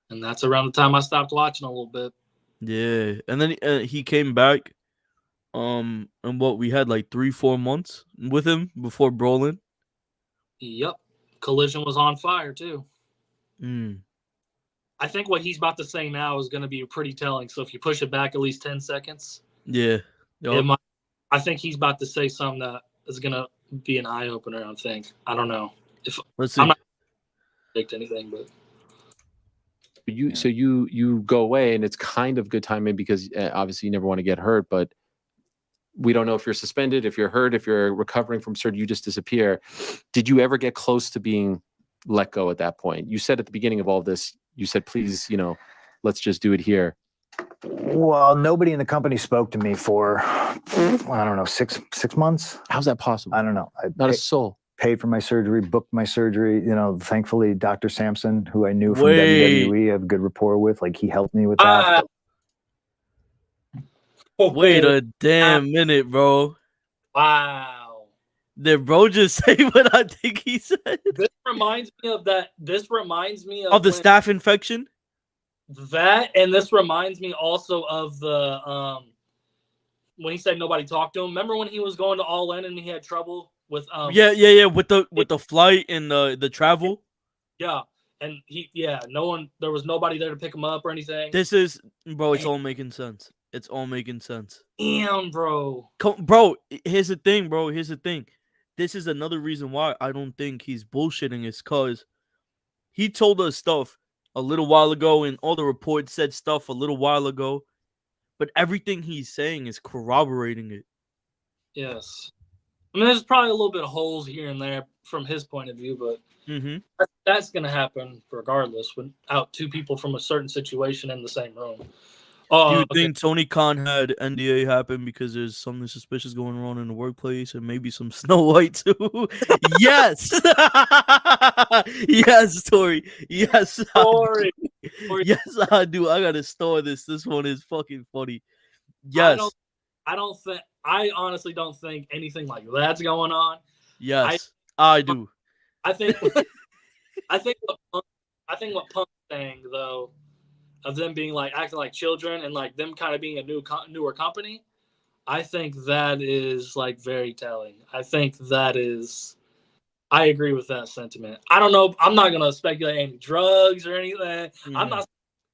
And that's around the time I stopped watching a little bit. Yeah, and then he came back. And what we had like 3-4 months with him before Brolin. Yep, Collision was on fire too. Mm. I think what he's about to say now is going to be pretty telling. So if you push it back at least 10 seconds, yeah. I think he's about to say something that is going to be an eye opener. I don't know if let's see. I'm not predict anything, but you go away, and it's kind of good timing because obviously you never want to get hurt. But we don't know if you're suspended, if you're hurt, if you're recovering from surgery, you just disappear. Did you ever get close to being let go at that point? You said at the beginning of all this, you said, please, let's just do it here. Well, nobody in the company spoke to me for, I don't know, six months. How's that possible? I don't know. Not a soul. Paid for my surgery, booked my surgery. Thankfully, Dr. Sampson, who I knew from WWE, I have a good rapport with, like he helped me with that. Wait a damn minute, bro. Wow. Did bro just say what I think he said? This reminds me of that. This reminds me of the staph infection. That, and this reminds me also of the when he said nobody talked to him. Remember when he was going to All In and he had trouble with yeah with the flight and the travel. Yeah, and there was nobody there to pick him up or anything. This is, bro, it's all making sense. It's all making sense. Damn, bro. Bro, here's the thing, bro. Here's the thing. This is another reason why I don't think he's bullshitting, is because he told us stuff a little while ago, and all the reports said stuff a little while ago, but everything he's saying is corroborating it. Yes. I mean, there's probably a little bit of holes here and there from his point of view, but that's going to happen regardless without two people from a certain situation in the same room. Do you think Tony Khan had NDA happen because there's something suspicious going on in the workplace and maybe some Snow White too? Yes. Yes, Tori. Yes, Tori. Yes, I do. I gotta store this. This one is fucking funny. Yes. I honestly don't think anything like that's going on. Yes, I do. I think what Punk's saying though, of them being like acting like children and like them kind of being a newer company, I think that is like very telling. I agree with that sentiment. I don't know. I'm not gonna speculate any drugs or anything.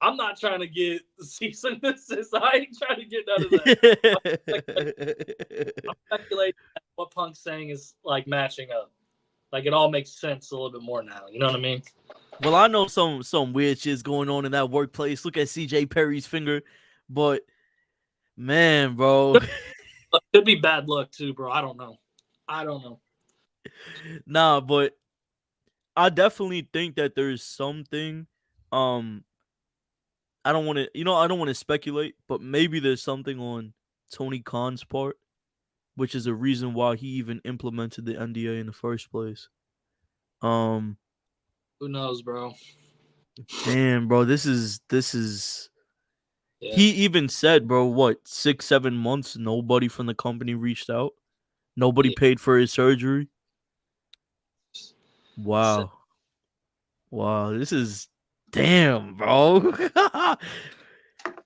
I'm not trying to get cease and desist. I ain't trying to get none of that. I'm speculating that what Punk's saying is like matching up. Like it all makes sense a little bit more now. You know what I mean? Well, I know some weird shit's going on in that workplace. Look at CJ Perry's finger, but man, bro, could be bad luck too, bro. I don't know. Nah, but I definitely think that there's something. I don't want to speculate, but maybe there's something on Tony Khan's part, which is a reason why he even implemented the NDA in the first place. Who knows, bro? Damn, bro, this is. Yeah. He even said, bro, what 6-7 months? Nobody from the company reached out. Nobody paid for his surgery. Wow. This is damn, bro.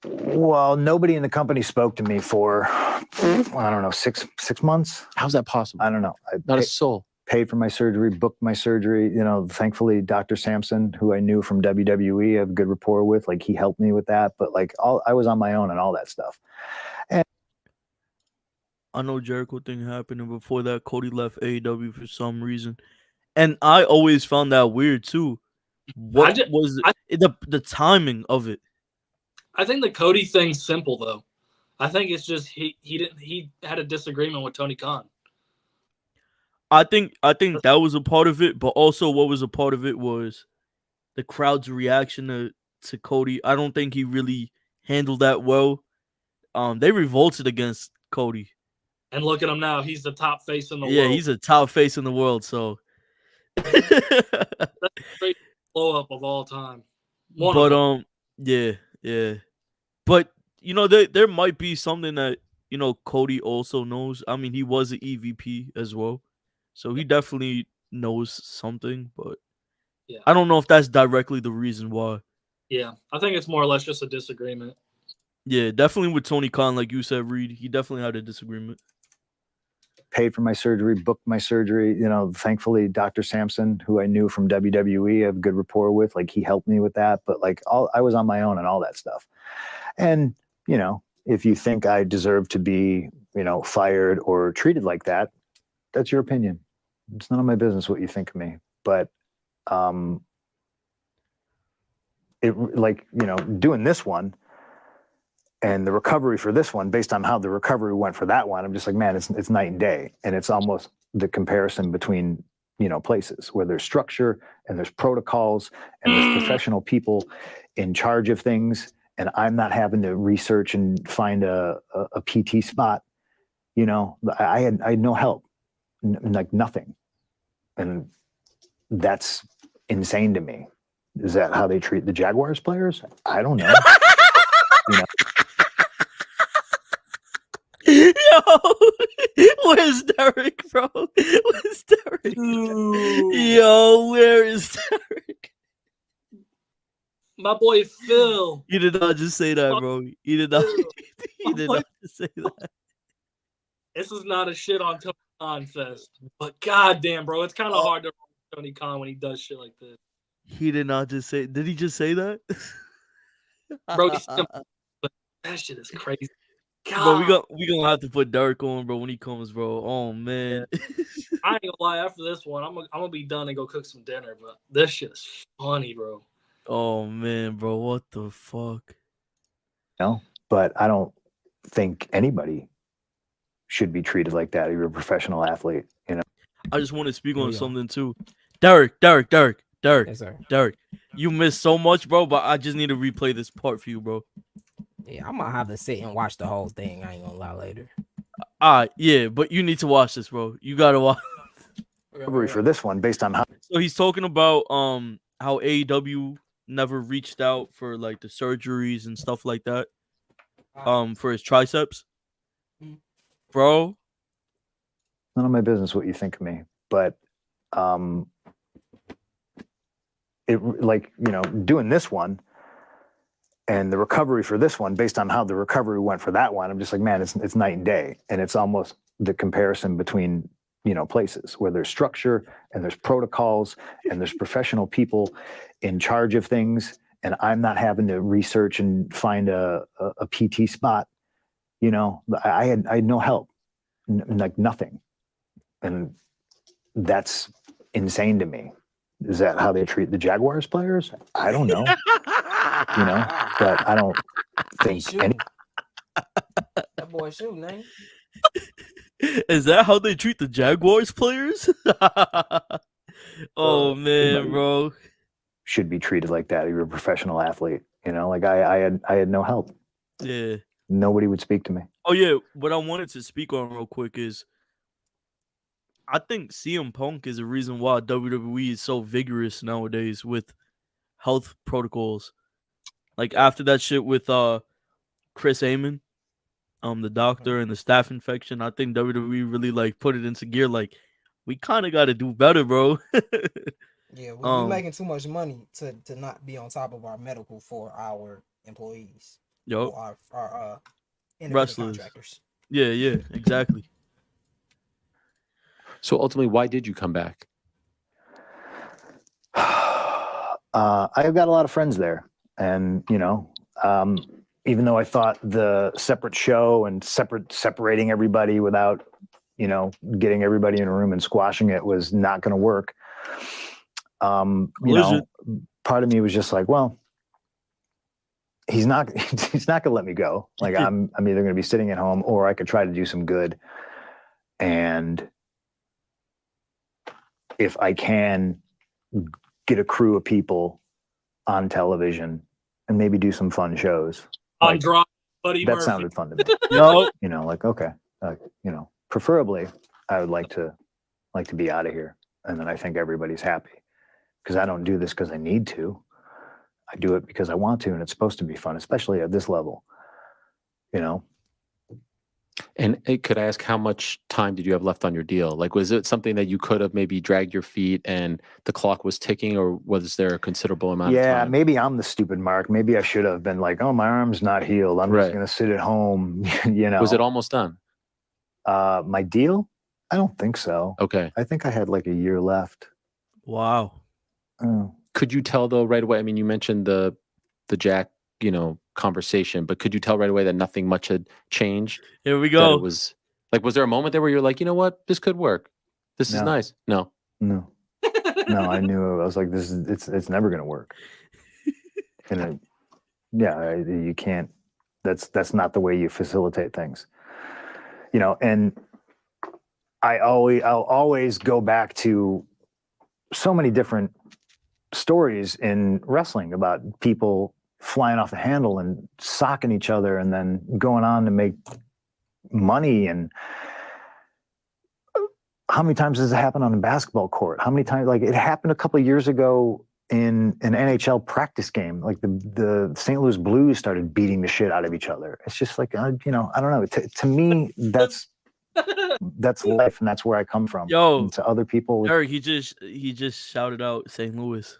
Well, nobody in the company spoke to me for, I don't know, six months. How's that possible? I don't know. Not a soul. Paid for my surgery, booked my surgery. Thankfully, Dr. Sampson, who I knew from WWE, I have a good rapport with, like he helped me with that. But like I was on my own and all that stuff. And I know Jericho thing happened, and before that, Cody left AEW for some reason, and I always found that weird too. What was the timing of it? I think the Cody thing's simple though. I think it's just he had a disagreement with Tony Khan. I think that was a part of it, but also what was a part of it was the crowd's reaction to Cody. I don't think he really handled that well. They revolted against Cody. And look at him now. He's the top face in the world. Yeah, he's a top face in the world, so that's the greatest blow up of all time. Yeah. But there might be something that Cody also knows. I mean, he was an EVP as well. So he definitely knows something, but yeah, I don't know if that's directly the reason why. Yeah, I think it's more or less just a disagreement. Yeah, definitely with Tony Khan, like you said, Reed, he definitely had a disagreement. Paid for my surgery, booked my surgery. Thankfully, Dr. Sampson, who I knew from WWE, I have a good rapport with, like he helped me with that. But like I was on my own and all that stuff. And if you think I deserve to be, fired or treated like that, that's your opinion. It's none of my business what you think of me. But doing this one, and the recovery for this one, based on how the recovery went for that one, I'm just like, man, it's night and day. And it's almost the comparison between, places where there's structure and there's protocols and there's professional people in charge of things. And I'm not having to research and find a PT spot. I had no help, like nothing. And that's insane to me. Is that how they treat the Jaguars players? I don't know. Yo, where's Derek, bro? Where's Derek? Yo, where is Derek? My boy Phil. You did not just say that, bro. You did not. You did not just say that. This is not a shit on Tony Khan fest, but goddamn, bro, it's kind of hard to roll Tony Khan when he does shit like this. He did not just say. Did he just say that? Bro, but that shit is crazy. God. Bro, we gonna have to put Derek on, bro, when he comes, bro. Oh man. I ain't gonna lie. After this one, I'm gonna be done and go cook some dinner. But this shit is funny, bro. Oh man, bro, what the fuck? No, but I don't think anybody should be treated like that. You're a professional athlete, I just want to speak on something too. Derek. Yes, sir. Derek, you missed so much, bro, but I just need to replay this part for you, bro. Yeah, I'm gonna have to sit and watch the whole thing. I ain't gonna lie later. Yeah, but you need to watch this, bro. You gotta watch. Recovery for this one, based on how. So he's talking about how AEW never reached out for like the surgeries and stuff like that. For his triceps, bro. None of my business what you think of me, but doing this one and the recovery for this one, based on how the recovery went for that one, I'm just like, man, it's night and day. And it's almost the comparison between, places where there's structure and there's protocols and there's professional people in charge of things. And I'm not having to research and find a PT spot. I had no help, like nothing. And that's insane to me. Is that how they treat the Jaguars players? I don't know. But I don't think that boy shooting, ain't he? Is that how they treat the Jaguars players? Oh man, bro. Should be treated like that. You're a professional athlete. Like I had no help. Yeah. Nobody would speak to me. Oh yeah. What I wanted to speak on real quick is I think CM Punk is the reason why WWE is so vigorous nowadays with health protocols. Like after that shit with Chris Amon, the doctor and the staph infection, I think WWE really like put it into gear. Like we kind of got to do better, bro. Yeah, we're making too much money to not be on top of our medical for our employees. Yo, our wrestlers, contractors. Yeah, exactly. So ultimately, why did you come back? I've got a lot of friends there, and even though I thought the separate show and separating everybody without getting everybody in a room and squashing it was not going to work. Part of me was just like, well, he's not going to let me go. Like I'm either going to be sitting at home or I could try to do some good. And if I can get a crew of people on television and maybe do some fun shows. On drop, Buddy that Murphy. Sounded fun to me. No, Okay, preferably I would like to be out of here, and then I think everybody's happy because I don't do this because I need to. I do it because I want to, and it's supposed to be fun, especially at this level. And could I ask, how much time did you have left on your deal? Like, was it something that you could have maybe dragged your feet and the clock was ticking, or was there a considerable amount of time? Yeah, maybe I'm the stupid mark. Maybe I should have been like, oh, my arm's not healed. I'm just going to sit at home, Was it almost done? My deal? I don't think so. Okay. I think I had like a year left. Wow. Could you tell though right away? I mean, you mentioned the Jack, conversation, but could you tell right away that nothing much had changed? Here we go. It was like, was there a moment there where you're like, you know what, this could work? This is nice. No. I knew. I was like, it's never going to work. And you can't. That's not the way you facilitate things. You know, and I'll always go back to so many different stories in wrestling about people flying off the handle and socking each other and then going on to make money. And how many times does it happen on a basketball court? How many times, like it happened a couple of years ago in an NHL practice game, like the St. Louis Blues started beating the shit out of each other. It's just like, you know, I don't know. To me, that's life, and that's where I come from. Yo, and to other people, Eric, he just shouted out St. Louis.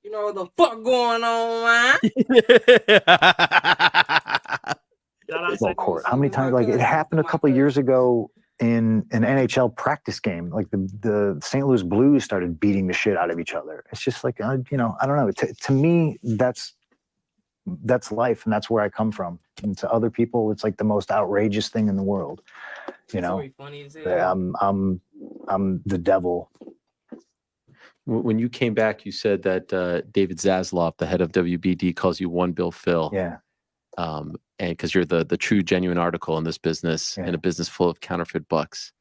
You know what the fuck going on, man? basketball court. How many times, like it happened a couple of years ago in an NHL practice game, like the St. Louis Blues started beating the shit out of each other. It's just like, you know, I don't know. To me, that's life, and that's where I come from. And to other people, it's like the most outrageous thing in the world. You know, I'm the devil. When you came back, you said that David Zaslav, the head of WBD, calls you One Bill Phil. Yeah. And because you're the true, genuine article in this business, in a business full of counterfeit bucks.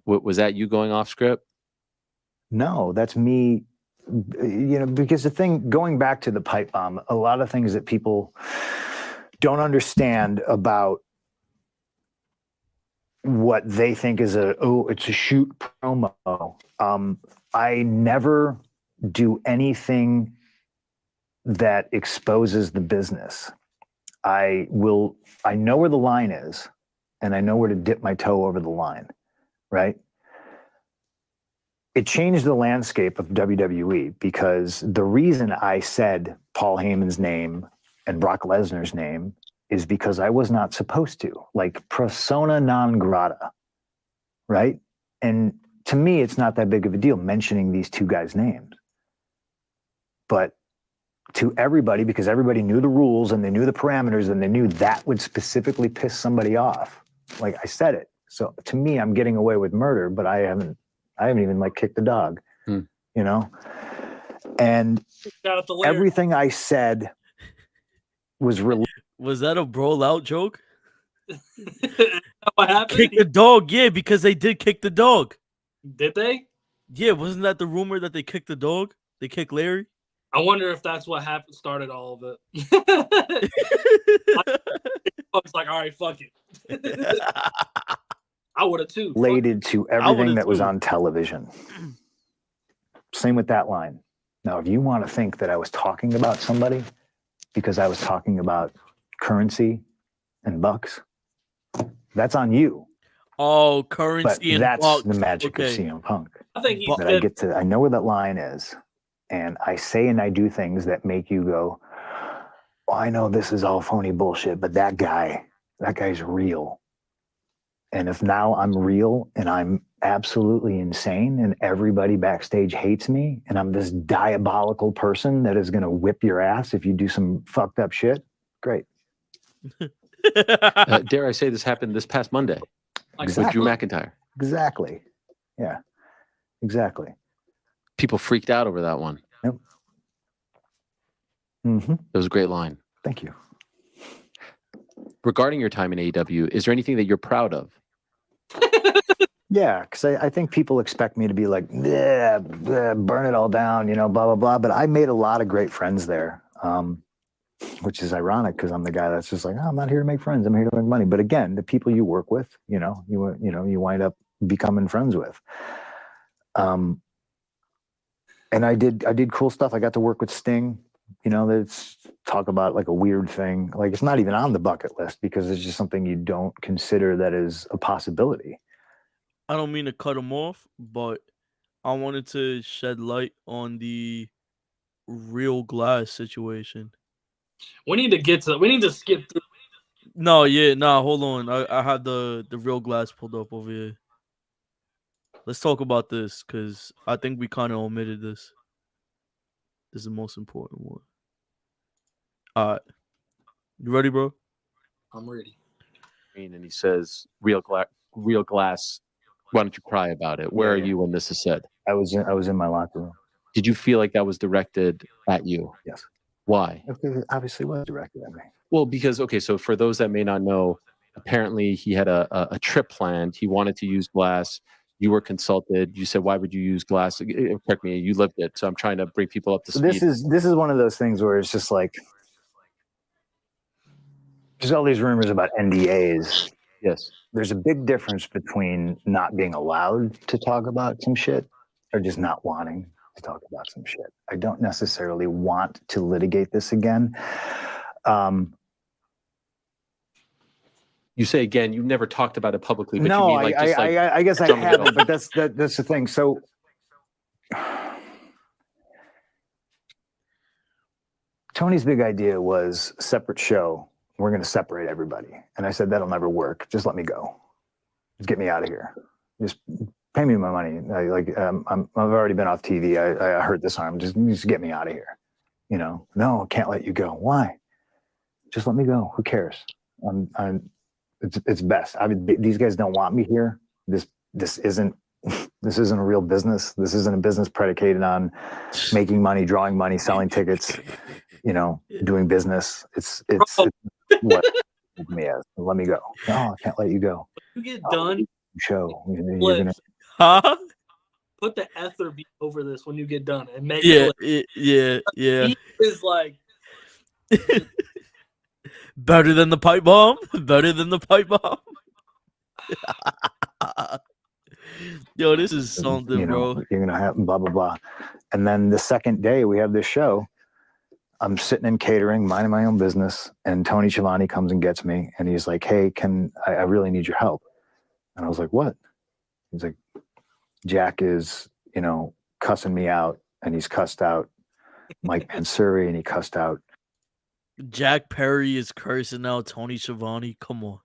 Was that you going off script? No, that's me. You know, because the thing, going back to the pipe bomb, a lot of things that people don't understand about what they think is it's a shoot promo. I never do anything that exposes the business. I know where the line is, and I know where to dip my toe over the line, right? It changed the landscape of WWE because the reason I said Paul Heyman's name and Brock Lesnar's name is because I was not supposed to, like persona non grata, right? And to me, it's not that big of a deal mentioning these two guys' names. But to everybody, because everybody knew the rules and they knew the parameters and they knew that would specifically piss somebody off. Like I said it. So to me, I'm getting away with murder, but I haven't even like kicked the dog, you know? And everything I said was Was that a brawl out joke? What happened? Kick the dog, yeah, because they did kick the dog. Did they? Yeah, wasn't that the rumor that they kicked the dog? They kicked Larry? I wonder if that's what happened, started all of it. I was like, all right, fuck it. I would have too. Related to everything that was on television. Same with that line. Now, if you want to think that I was talking about somebody because I was talking about currency and bucks, that's on you. Oh, currency and that's bucks. The magic of CM Punk. I think I know where that line is, and I say and I do things that make you go, well, I know this is all phony bullshit, but that guy's real. And if now I'm real and I'm absolutely insane and everybody backstage hates me and I'm this diabolical person that is going to whip your ass if you do some fucked up shit, great. Dare I say this happened this past Monday with Drew McIntyre. Exactly. Yeah, exactly. People freaked out over that one. Yep. It was a great line. Thank you. Regarding your time in AEW, is there anything that you're proud of? Yeah, because I think people expect me to be like, burn it all down, you know, blah, blah, blah. But I made a lot of great friends there, which is ironic because I'm the guy that's just like, I'm not here to make friends. I'm here to make money. But again, the people you work with, you wind up becoming friends with. And I did cool stuff. I got to work with Sting. You know, let's talk about like a weird thing. Like it's not even on the bucket list because it's just something you don't consider that is a possibility. I don't mean to cut him off, but I wanted to shed light on the Real Glass situation. We need to skip through. Hold on. I have the Real Glass pulled up over here. Let's talk about this because I think we kind of omitted this. This is the most important one. All right. You ready, bro? I'm ready. And he says, Real Glass, why don't you cry about it? Where are you when this is said? I was in my locker room. Did you feel like that was directed at you? Yes. Why? Okay, it obviously was directed at me. Well, because so for those that may not know, apparently he had a trip planned. He wanted to use glass. You were consulted. You said, "Why would you use glass?" Correct me. You lived it, so I'm trying to bring people up to So speed. this is one of those things where it's just like there's all these rumors about NDAs. Yes. There's a big difference between not being allowed to talk about some shit or just not wanting to talk about some shit. I don't necessarily want to litigate this again. You say again, you've never talked about it publicly, but no, you mean like I guess I haven't, but that's the thing. So Tony's big idea was separate show. We're going to separate everybody. And I said, that'll never work. Just let me go. Just get me out of here. Just pay me my money. I've already been off TV. I hurt this arm. Just get me out of here. You know, no, I can't let you go. Why? Just let me go. Who cares? It's best. These guys don't want me here. This isn't a real business. This isn't a business predicated on making money, drawing money, selling tickets, you know, doing business. It's what me as. Let me go. No, I can't let you go. You get done. Show. You're gonna. Huh? Put the ether beat over this when you get done and make Yeah, it. yeah. He is like Better than the pipe bomb. Better than the pipe bomb. Yo, this is something, you know, bro. You're gonna have blah blah blah. And then the second day we have this show. I'm sitting in catering, minding my own business, and Tony Schiavone comes and gets me, and he's like, "Hey, I really need your help?" And I was like, "What?" He's like, "Jack is, you know, cussing me out, and he's cussed out Mike Mansuri, and he cussed out Jack Perry is cursing out Tony Schiavone. Come on.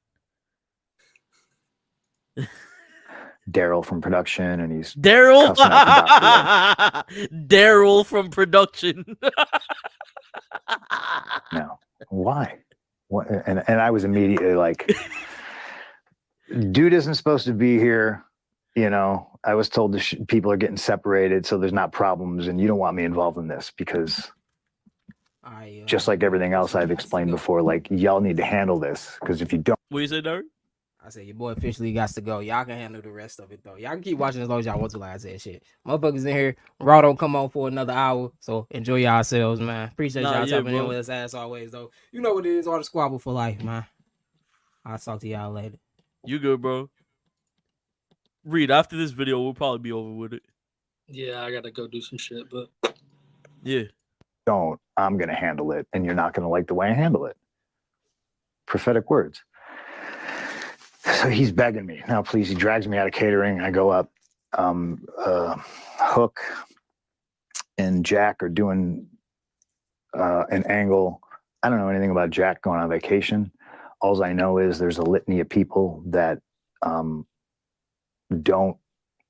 Daryl from production, and he's Daryl. cussing out the Daryl from production. No, why? What? And I was immediately like, dude isn't supposed to be here. You know, I was told people are getting separated, so there's not problems, and you don't want me involved in this because just like everything else I've explained before, like y'all need to handle this because if you don't, What you say, Derek? I said your boy officially got to go. Y'all can handle the rest of it though. Y'all can keep watching as long as y'all want to. Like I said, shit. Motherfuckers in here. Raw don't come on for another hour. So enjoy yourselves, man. Appreciate y'all tapping in with us as always though. You know what it is, all the squabble for life, man. I'll talk to y'all later. You good, bro? Reed, after this video, we'll probably be over with it. Yeah, I gotta go do some shit, but Yeah. I'm gonna handle it, and you're not gonna like the way I handle it. Prophetic words. So he's begging me now, please. He drags me out of catering. I go up. Hook and Jack are doing an angle. I don't know anything about Jack going on vacation. All I know is there's a litany of people that don't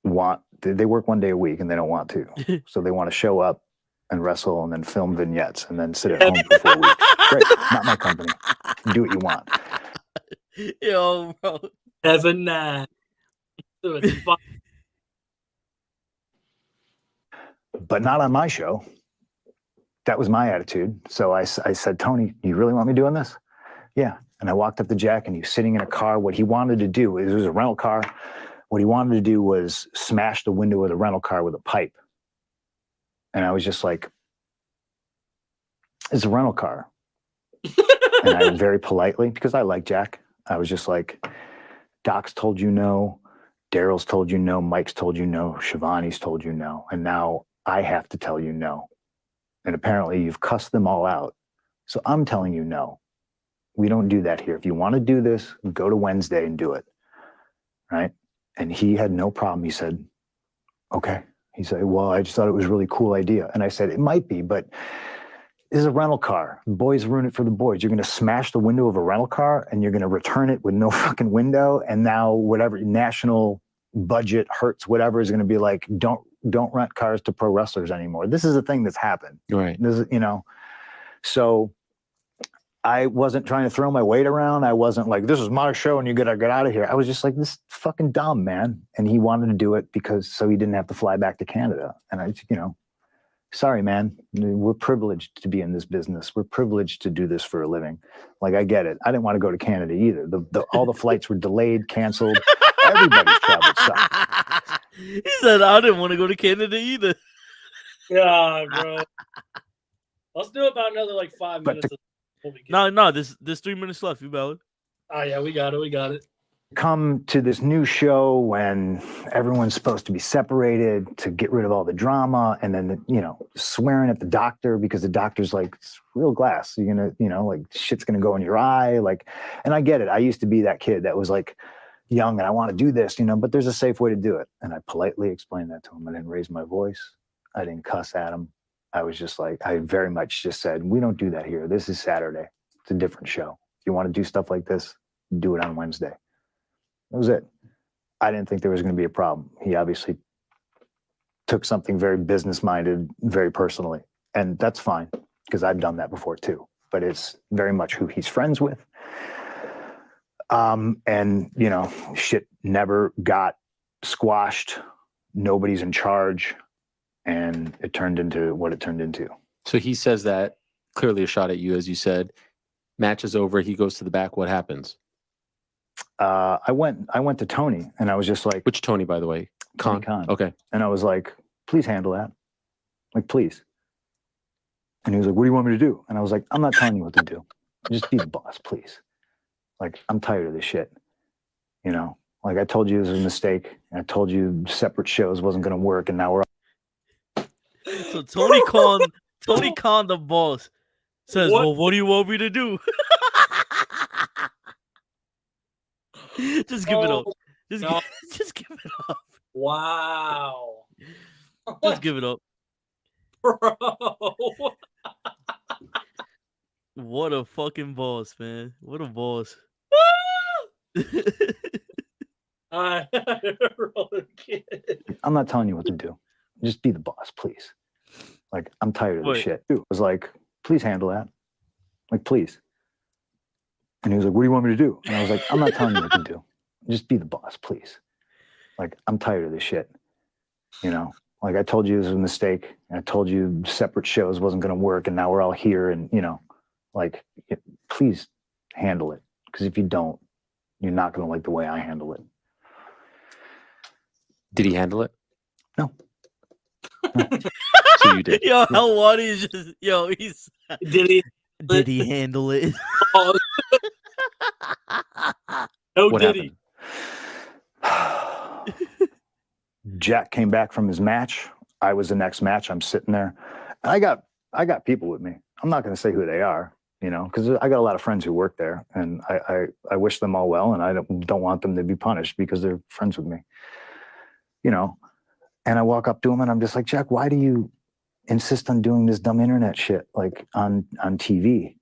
want. They work one day a week and they don't want to. So they want to show up and wrestle and then film vignettes and then sit at home for 4 weeks. Great, not my company. Do what you want. Yo, bro. Heaven 9. But not on my show. That was my attitude. So I said, Tony, you really want me doing this? Yeah. And I walked up to Jack and he was sitting in a car. What he wanted to do, it was a rental car. What he wanted to do was smash the window of the rental car with a pipe. And I was just like, it's a rental car. And I very politely, because I like Jack, I was just like, Doc's told you no, Daryl's told you no, Mike's told you no, Shivani's told you no, and now I have to tell you no. And apparently you've cussed them all out. So I'm telling you no. We don't do that here. If you want to do this, go to Wednesday and do it. Right? And he had no problem. He said, okay. He said, well, I just thought it was a really cool idea. And I said, it might be, but this is a rental car. The boys ruin it for the boys. You're going to smash the window of a rental car and you're going to return it with no fucking window. And now whatever national budget hurts, whatever is going to be like, don't rent cars to pro wrestlers anymore. This is a thing that's happened. Right. This is, you know, so I wasn't trying to throw my weight around. I wasn't like, this is my show and you gotta get out of here. I was just like, this is fucking dumb, man. And he wanted to do it because so he didn't have to fly back to Canada. And I, you know, sorry, man. We're privileged to be in this business. We're privileged to do this for a living. Like, I get it. I didn't want to go to Canada either. All the flights were delayed, canceled. Everybody's travel sucked. He said, I didn't want to go to Canada either. Yeah, bro. Let's do about another like 5 minutes. No, there's 3 minutes left. You valid? Oh yeah, we got it. Come to this new show when everyone's supposed to be separated to get rid of all the drama, and then swearing at the doctor because the doctor's like, it's real glass. You're gonna, like shit's gonna go in your eye. Like, and I get it. I used to be that kid that was like young and I want to do this, but there's a safe way to do it. And I politely explained that to him. I didn't raise my voice. I didn't cuss at him. I was just like, I very much just said, we don't do that here. This is Saturday. It's a different show. If you want to do stuff like this, do it on Wednesday. That was it. I didn't think there was going to be a problem. He obviously took something very business-minded, very personally. And that's fine, because I've done that before too. But it's very much who he's friends with. And, shit never got squashed. Nobody's in charge. And it turned into what it turned into. So he says that, clearly a shot at you, as you said. Match is over. He goes to the back. What happens? I went to Tony, and I was just like, which Tony, by the way? Tony Khan. Okay. And I was like, please handle that. Like, please. And he was like, what do you want me to do? And I was like, I'm not telling you what to do. Just be the boss, please. Like, I'm tired of this shit. Like I told you, it was a mistake. I told you separate shows wasn't going to work, and now we're. So Tony Khan, the boss, says, well, what do you want me to do? Just give it up. Just give it up. Wow. Just give it up. Bro. What a fucking boss, man. What a boss. I'm not telling you what to do. Just be the boss, please. Like, I'm tired of this shit. Dude, I was like, please handle that. Like, please. And he was like, what do you want me to do? And I was like, I'm not telling you what to do. Just be the boss, please. Like, I'm tired of this shit. Like I told you, it was a mistake. I told you separate shows wasn't going to work, and now we're all here, and, like, please handle it. Because if you don't, you're not going to like the way I handle it. Did he handle it? No. So you did. Yo, Helwani is just, he's. Did he handle it? No, what did happened? he? Jack came back from his match. I was the next match. I'm sitting there. And I got people with me. I'm not going to say who they are, because I got a lot of friends who work there, and I wish them all well, and I don't want them to be punished because they're friends with me, And I walk up to him and I'm just like, Jack, why do you insist on doing this dumb internet shit like on TV,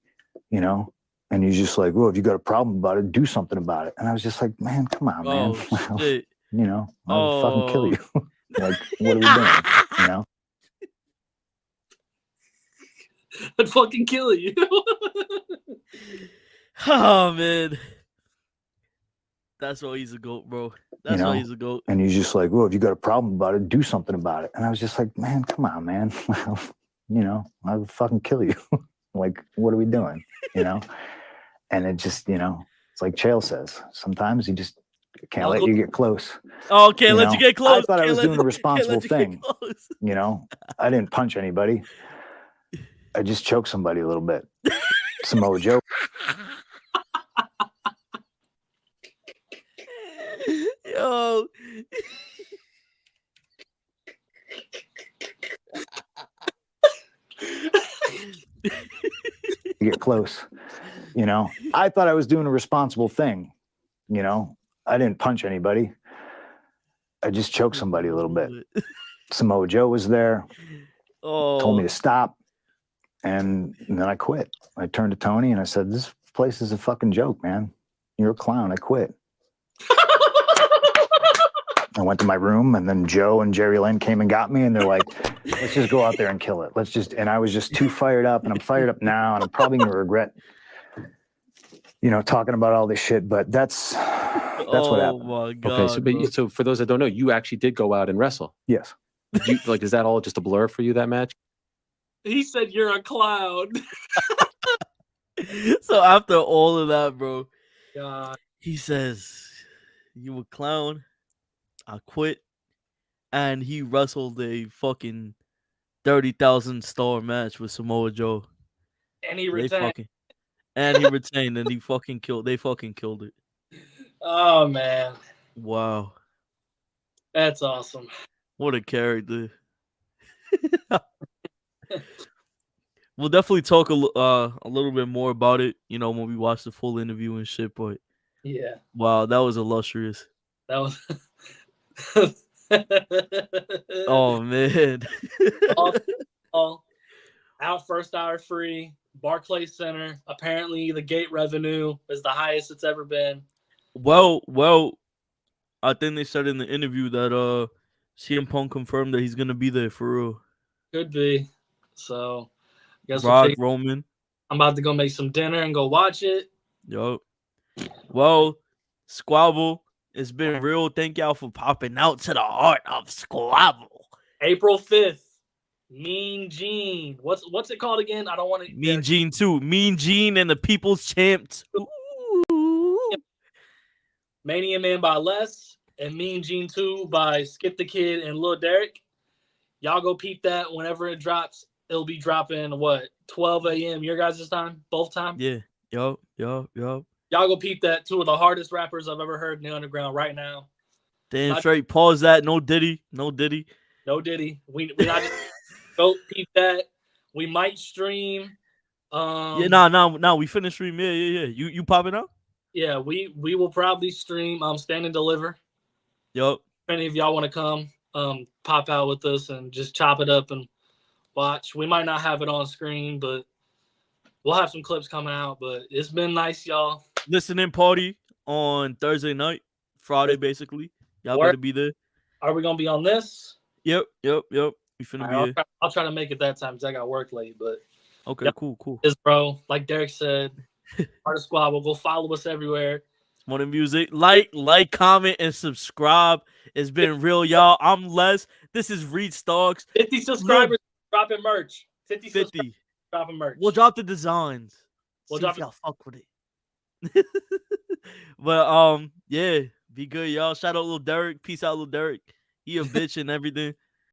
And he's just like, well, if you got a problem about it, do something about it. And I was just like, man, come on, man. Shit. I'll fucking kill you. Like, what are we doing? I'd fucking kill you. Oh, man. That's why he's a GOAT, bro. That's why he's a GOAT. And he's just like, well, if you got a problem about it, do something about it. And I was just like, man, come on, man. I'll fucking kill you. Like, what are we doing? And it just, it's like Chael says, sometimes you just can't let you get close. Oh, can't let you get close. I thought I was doing the responsible thing. I didn't punch anybody. I just choked somebody a little bit. Samoa Joe. Yo. You get close. I thought I was doing a responsible thing. I didn't punch anybody. I just choked somebody a little bit. Samoa Joe was there. Told me to stop. And then I quit. I turned to Tony and I said, this place is a fucking joke, man. You're a clown. I quit. I went to my room, and then Joe and Jerry Lynn came and got me, and they're like, let's just go out there and kill it. And I was just too fired up, and I'm fired up now, and I'm probably going to regret, talking about all this shit, but that's what happened. Oh my God. Okay, so for those that don't know, you actually did go out and wrestle. Yes. Is that all just a blur for you, that match? He said you're a clown. So after all of that, bro, God. he says, "You a clown? I quit." And he wrestled a fucking 30,000 star match with Samoa Joe. And he They retained. fucking and he retained and he fucking killed. They fucking killed it. Oh man, Wow, that's awesome. what a character. We'll definitely talk a little bit more about it, when we watch the full interview and shit. But Yeah, wow, that was illustrious. that was. Oh man. all out first hour free. Barclays Center. Apparently, the gate revenue is the highest it's ever been. Well, I think they said in the interview that CM Punk confirmed that he's gonna be there for real. Could be. So, guess we'll Brock figure. Roman. I'm about to go make some dinner and go watch it. Yup. Well, Squabble, it's been real. Thank y'all for popping out to the heart of Squabble. April 5th. Mean Gene. What's it called again? I don't want to. Mean Gene too. Mean Gene and the People's Champ. Mania Man by Les and Mean Gene 2 by Skip the Kid and Lil Derek. Y'all go peep that whenever it drops. It'll be dropping 12 a.m. your guys' time, both time. Yeah. Yup. Y'all go peep that. Two of the hardest rappers I've ever heard in the underground right now. Damn straight. Pause that. No Diddy. No Diddy. We not just go peep that. We might stream. Nah. We finished stream. Yeah. You popping up? Yeah, we will probably stream Stand and Deliver. Yup. If any of y'all want to come, pop out with us and just chop it up and watch. We might not have it on screen, but we'll have some clips coming out. But it's been nice, y'all. Listening party on Thursday night, Friday basically. Y'all better be there. Are we gonna be on this? Yep. We finna be here. I'll try to make it that time because I got work late. But okay, cool. Is bro, like Derek said, Art of Squabble. Go follow us everywhere. More music. Like, comment, and subscribe. It's been real, y'all. I'm Les. This is Reed Starks. 50 subscribers dropping merch. 50 dropping merch. We'll drop the designs. See if y'all fuck with it. But yeah, be good, y'all. Shout out Lil Derek. Peace out, Lil Derek. He a bitch and everything.